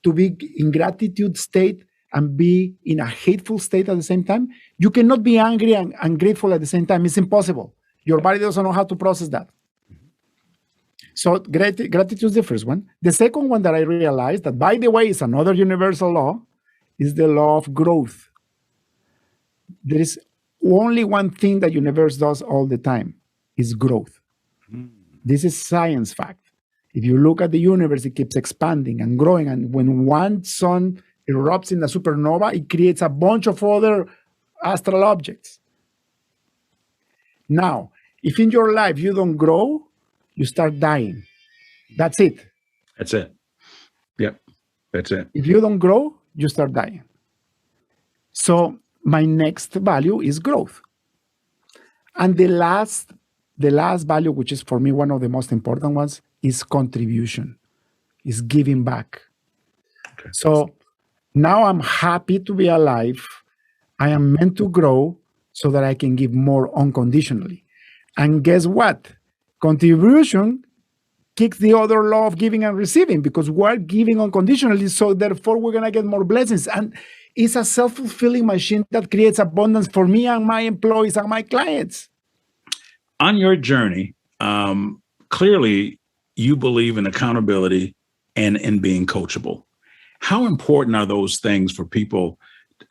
to be in gratitude state and be in a hateful state at the same time? You cannot be angry and grateful at the same time. It's impossible. Your body doesn't know how to process that. So gratitude is the first one. The second one that I realized, that by the way is another universal law, is the law of growth. There is only one thing that universe does all the time, is growth. This is science fact. If you look at the universe, it keeps expanding and growing. And when one sun erupts in a supernova, it creates a bunch of other astral objects. Now, if in your life you don't grow, you start dying. That's it. That's it. Yep. That's it. If you don't grow, you start dying. So my next value is growth. And the last value, which is for me one of the most important ones, is contribution, is giving back. Okay. So now I'm happy to be alive. I am meant to grow so that I can give more unconditionally. And guess what? Contribution kicks the other law of giving and receiving, because we're giving unconditionally, so therefore we're going to get more blessings. And it's a self-fulfilling machine that creates abundance for me and my employees and my clients. On your journey, clearly you believe in accountability and in being coachable. How important are those things for people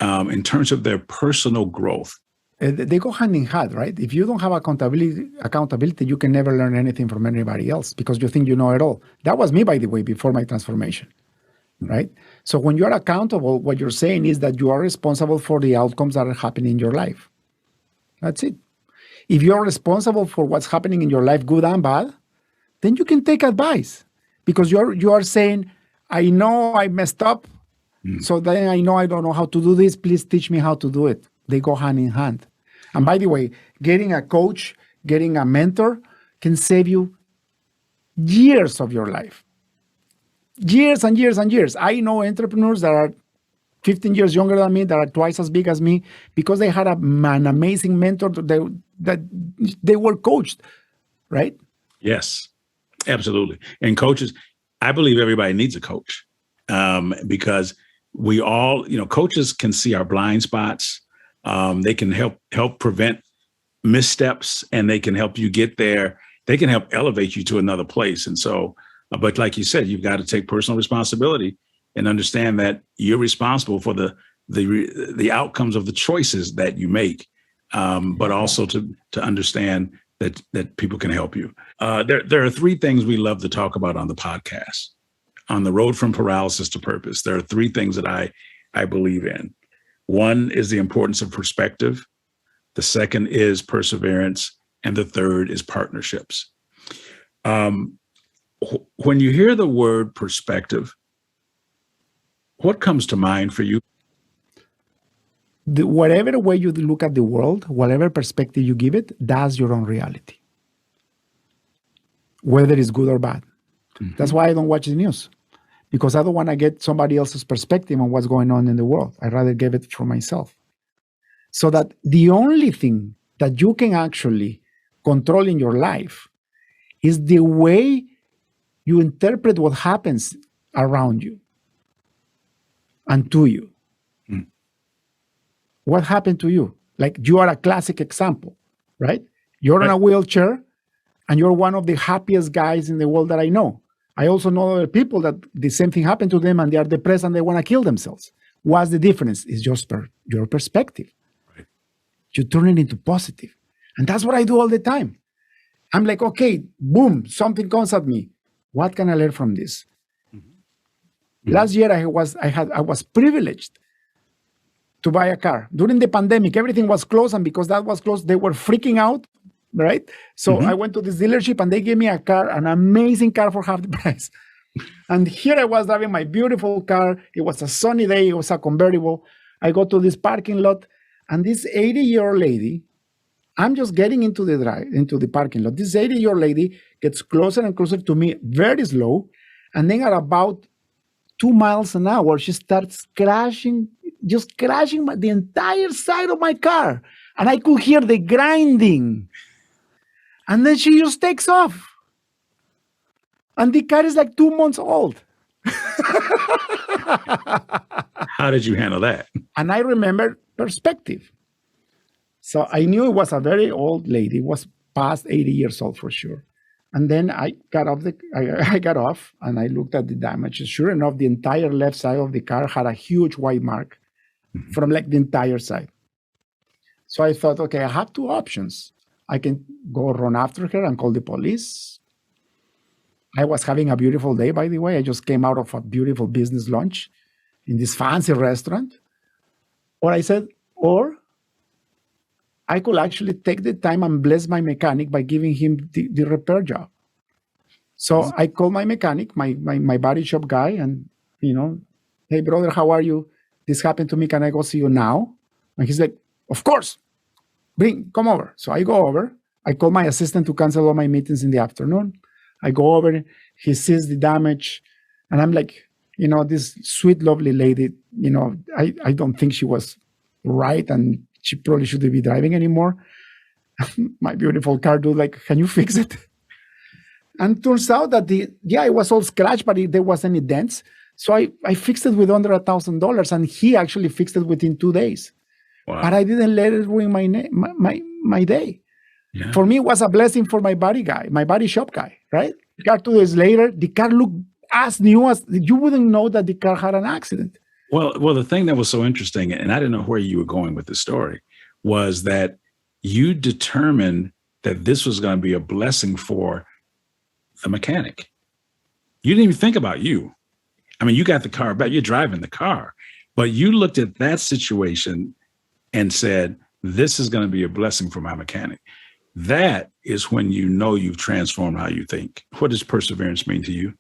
in terms of their personal growth? They go hand in hand, right? If you don't have accountability, you can never learn anything from anybody else because you think you know it all. That was me, by the way, before my transformation, right? So when you're accountable, what you're saying is that you are responsible for the outcomes that are happening in your life. That's it. If you're responsible for what's happening in your life, good and bad, then you can take advice because you are saying, I know I messed up, so then I know I don't know how to do this. Please teach me how to do it. They go hand in hand. And by the way, getting a coach, getting a mentor can save you years of your life. Years and years and years. I know entrepreneurs that are 15 years younger than me, that are twice as big as me, because they had an amazing mentor that they were coached, right? Yes, absolutely. And coaches, I believe everybody needs a coach because we all, coaches can see our blind spots. They can help prevent missteps, and they can help you get there. They can help elevate you to another place. And so, but like you said, you've got to take personal responsibility and understand that you're responsible for the outcomes of the choices that you make, but also to understand that people can help you. There are three things we love to talk about on the podcast. On the road from paralysis to purpose, there are three things that I believe in. One is the importance of perspective. The second is perseverance. And the third is partnerships. When you hear the word perspective, what comes to mind for you? Whatever way you look at the world, whatever perspective you give it, that's your own reality. Whether it's good or bad. Mm-hmm. That's why I don't watch the news. Because I don't want to get somebody else's perspective on what's going on in the world. I'd rather give it for myself. So that the only thing that you can actually control in your life is the way you interpret what happens around you and to you. Mm. What happened to you? Like, you are a classic example, right? You're in a wheelchair and you're one of the happiest guys in the world that I know. I also know other people that the same thing happened to them and they are depressed and they want to kill themselves. What's the difference? It's just your perspective. Right. You turn it into positive. And that's what I do all the time. I'm like, okay, boom, something comes at me. What can I learn from this? Mm-hmm. Last year I was privileged to buy a car. During the pandemic, everything was closed, and because that was closed, they were freaking out. Right? So I went to this dealership and they gave me a car, an amazing car for half the price. And here I was driving my beautiful car. It was a sunny day. It was a convertible. I go to this parking lot and this 80-year-old lady, I'm just getting into the parking lot. This 80-year-old lady gets closer and closer to me, very slow. And then at about 2 miles an hour, she starts crashing the entire side of my car. And I could hear the grinding. And then she just takes off. And the car is like 2 months old. How did you handle that? And I remember perspective. So I knew it was a very old lady. It was past 80 years old for sure. And then I got off and I looked at the damages. Sure enough, the entire left side of the car had a huge white mark from like the entire side. So I thought, okay, I have two options. I can go run after her and call the police. I was having a beautiful day, by the way. I just came out of a beautiful business lunch. in this fancy restaurant. Or I said, or I could actually take the time and bless my mechanic by giving him the repair job. So I called my mechanic, my body shop guy, and, hey, brother, how are you? This happened to me. Can I go see you now? And he's like, of course. Come over. So I go over. I call my assistant to cancel all my meetings in the afternoon. I go over. He sees the damage. And I'm like, this sweet, lovely lady, I don't think she was right. And she probably shouldn't be driving anymore. My beautiful car, dude, like, can you fix it? And turns out that it was all scratched, but there wasn't any dents. So I fixed it with under $1,000, and he actually fixed it within 2 days. Wow. But I didn't let it ruin my day. Yeah. For me, it was a blessing for my body shop guy, right? The car 2 days later, the car looked as new as you wouldn't know that the car had an accident. Well, the thing that was so interesting, and I didn't know where you were going with the story, was that you determined that this was going to be a blessing for the mechanic. You didn't even think about you. I mean, you got the car back, you're driving the car, but you looked at that situation and said, this is going to be a blessing for my mechanic. That is when you've transformed how you think. What does perseverance mean to you?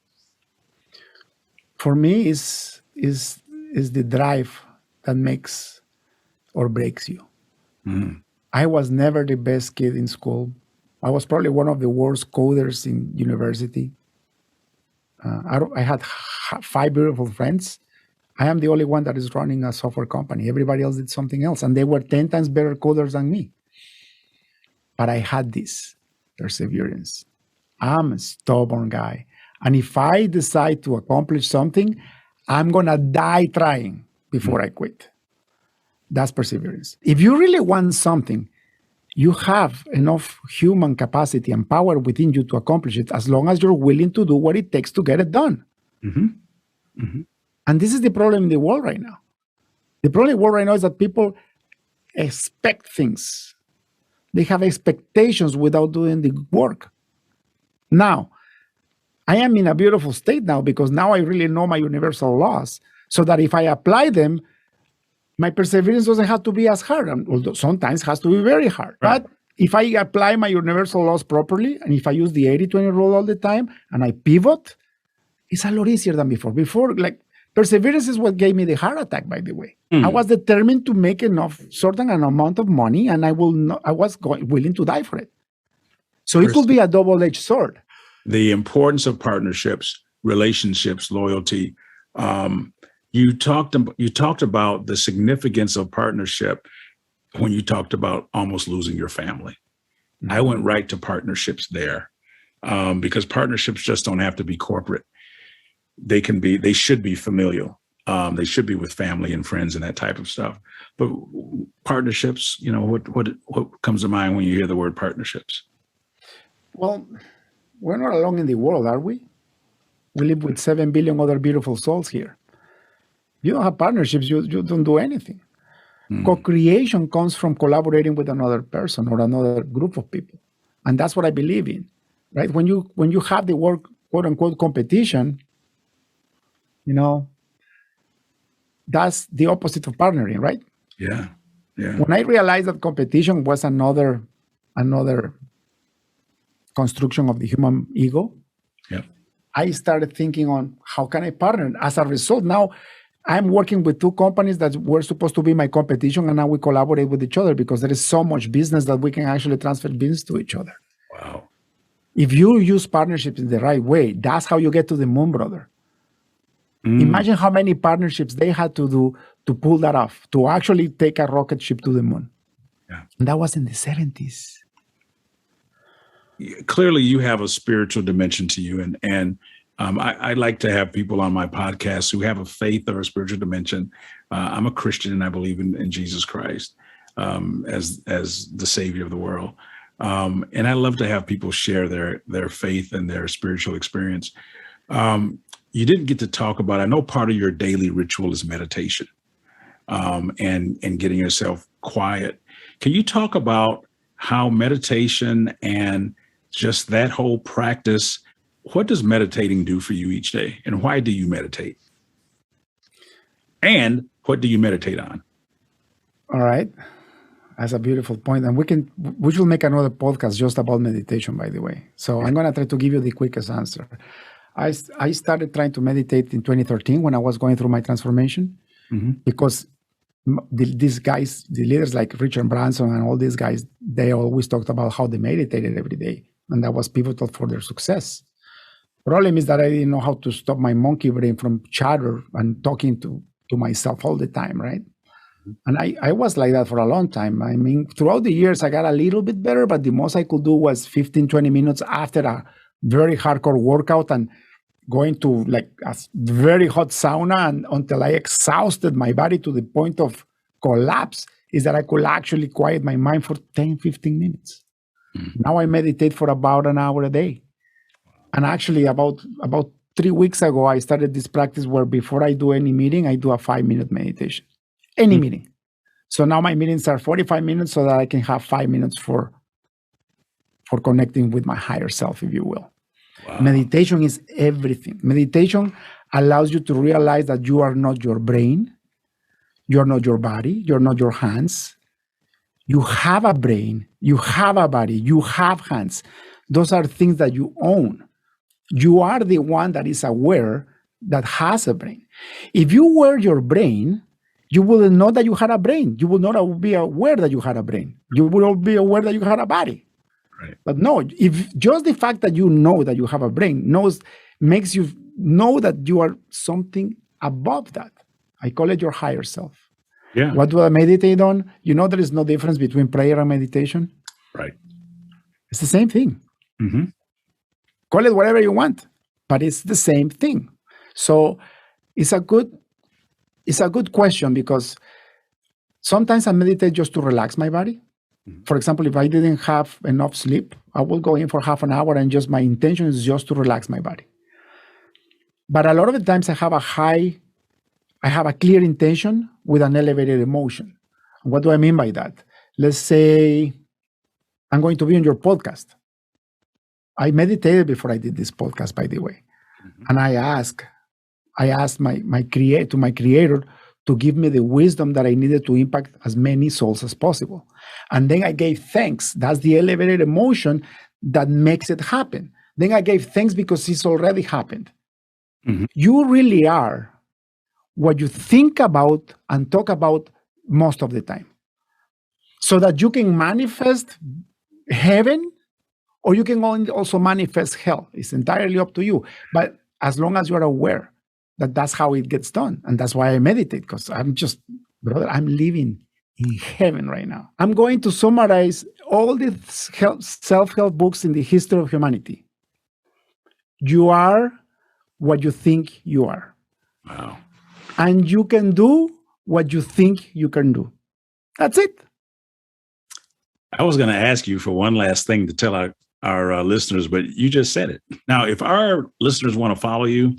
For me, is the drive that makes or breaks you. Mm. I was never the best kid in school. I was probably one of the worst coders in university. I had 5 beautiful friends. I am the only one that is running a software company. Everybody else did something else, and they were 10 times better coders than me. But I had this perseverance. I'm a stubborn guy. And if I decide to accomplish something, I'm going to die trying before I quit. That's perseverance. If you really want something, you have enough human capacity and power within you to accomplish it, as long as you're willing to do what it takes to get it done. Mm-hmm. Mm-hmm. And this is the problem in the world right now. The problem in the world right now is that people expect things. They have expectations without doing the work. Now, I am in a beautiful state now because now I really know my universal laws, so that if I apply them, my perseverance doesn't have to be as hard, although sometimes it has to be very hard. Right. But if I apply my universal laws properly, and if I use the 80-20 rule all the time, and I pivot, it's a lot easier than before. Before, like, perseverance is what gave me the heart attack, by the way. I was determined to make certain amount of money, and I was willing to die for it. So it could be a double-edged sword. The importance of partnerships, relationships, loyalty. You talked about the significance of partnership when you talked about almost losing your family. Mm-hmm. I went right to partnerships there because partnerships just don't have to be corporate. They should be familial. They should be with family and friends and that type of stuff. But partnerships, what comes to mind when you hear the word partnerships? Well, we're not alone in the world, are we? We live with 7 billion other beautiful souls here. You don't have partnerships, you don't do anything. Co-creation comes from collaborating with another person or another group of people. And that's what I believe in, right? When you have the word, quote unquote, competition, that's the opposite of partnering, right? Yeah. When I realized that competition was another construction of the human ego, I started thinking on how can I partner? As a result, now I'm working with 2 companies that were supposed to be my competition, and now we collaborate with each other because there is so much business that we can actually transfer business to each other. Wow. If you use partnerships in the right way, that's how you get to the moon, brother. Imagine how many partnerships they had to do to pull that off, to actually take a rocket ship to the moon. Yeah. And that was in the 70s. Clearly, you have a spiritual dimension to you. And I like to have people on my podcast who have a faith or a spiritual dimension. I'm a Christian, and I believe in Jesus Christ as the Savior of the world. And I love to have people share their faith and their spiritual experience. You didn't get to talk about, I know part of your daily ritual is meditation and getting yourself quiet. Can you talk about how meditation and just that whole practice, what does meditating do for you each day? And why do you meditate? And what do you meditate on? All right. That's a beautiful point. And we should make another podcast just about meditation, by the way. So I'm going to try to give you the quickest answer. I started trying to meditate in 2013 when I was going through my transformation, because these guys, the leaders like Richard Branson and all these guys, they always talked about how they meditated every day. And that was pivotal for their success. Problem is that I didn't know how to stop my monkey brain from chatter and talking to myself all the time, right? And I was like that for a long time. I mean, throughout the years, I got a little bit better, but the most I could do was 15, 20 minutes after a very hardcore workout and going to like a very hot sauna and until I exhausted my body to the point of collapse, is that I could actually quiet my mind for 10, 15 minutes. Now I meditate for about an hour a day. And actually about 3 weeks ago, I started this practice where before I do any meeting, I do a 5-minute meditation. Any meeting. So now my meetings are 45 minutes so that I can have 5 minutes for connecting with my higher self, if you will. Wow. Meditation is everything. Meditation allows you to realize that you are not your brain. You're not your body. You're not your hands. You have a brain. You have a body. You have hands. Those are things that you own. You are the one that is aware that has a brain. If you were your brain, you wouldn't know that you had a brain. You would not be aware that you had a brain. You would be aware that you had a body. Right. But no, if just the fact that you know that you have a brain makes you know that you are something above that. I call it your higher self. Yeah. What do I meditate on? You know, there is no difference between prayer and meditation. Right. It's the same thing. Mm-hmm. Call it whatever you want, but it's the same thing. So it's a good question, because sometimes I meditate just to relax my body. For example, if I didn't have enough sleep, I will go in for half an hour and my intention is just to relax my body. But a lot of the times I have a clear intention with an elevated emotion. What do I mean by that? Let's say I'm going to be on your podcast. I meditated before I did this podcast, by the way. And I asked my creator to give me the wisdom that I needed to impact as many souls as possible. And then I gave thanks. That's the elevated emotion that makes it happen. Then I gave thanks because it's already happened. Mm-hmm. You really are what you think about and talk about most of the time. So that you can manifest heaven, or you can also manifest hell. It's entirely up to you. But as long as you're aware that that's how it gets done. And that's why I meditate, because I'm living in heaven right now. I'm going to summarize all the self-help books in the history of humanity. You are what you think you are. Wow. And you can do what you think you can do. That's it. I was going to ask you for one last thing to tell our listeners, but you just said it. Now, if our listeners want to follow you,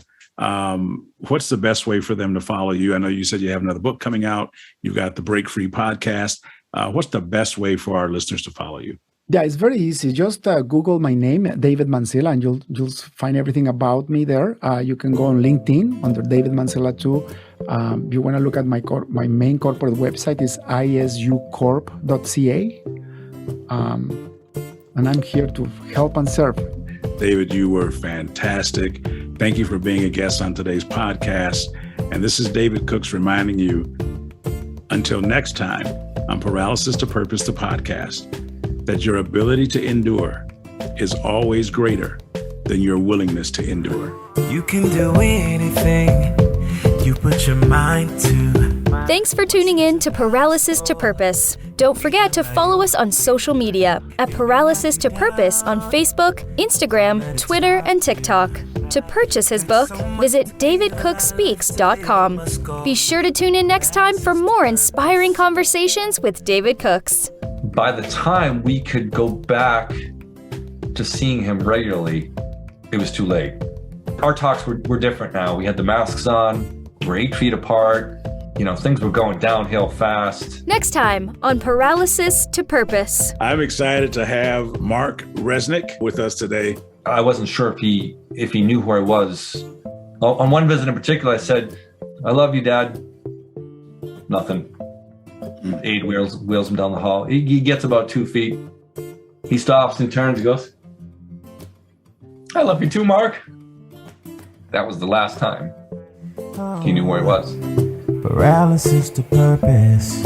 what's the best way for them to follow you? I know you said you have another book coming out. You've got the Break Free podcast. What's the best way for our listeners to follow you? Yeah, it's very easy. Just Google my name, David Mansilla, and you'll find everything about me there. You can go on LinkedIn under David Mansilla too. You want to look at my main corporate website is isucorp.ca. And I'm here to help and serve. David, you were fantastic. Thank you for being a guest on today's podcast. And this is David Cooks reminding you, until next time on Paralysis to Purpose, the podcast, that your ability to endure is always greater than your willingness to endure. You can do anything you put your mind to. Thanks for tuning in to Paralysis to Purpose. Don't forget to follow us on social media at Paralysis to Purpose on Facebook, Instagram, Twitter, and TikTok. To purchase his book, visit davidcookspeaks.com. Be sure to tune in next time for more inspiring conversations with David Cooks. By the time we could go back to seeing him regularly, it was too late. Our talks were different now. We had the masks on, we're 8 feet apart. Things were going downhill fast. Next time on Paralysis to Purpose. I'm excited to have Mark Resnick with us today. I wasn't sure if he knew who I was. On one visit in particular, I said, "I love you, Dad. nothing. Aide wheels him down the hall. He gets about 2 feet. He stops and turns and goes, I love you too, Mark. That was the last time he knew where he was. Paralysis to purpose.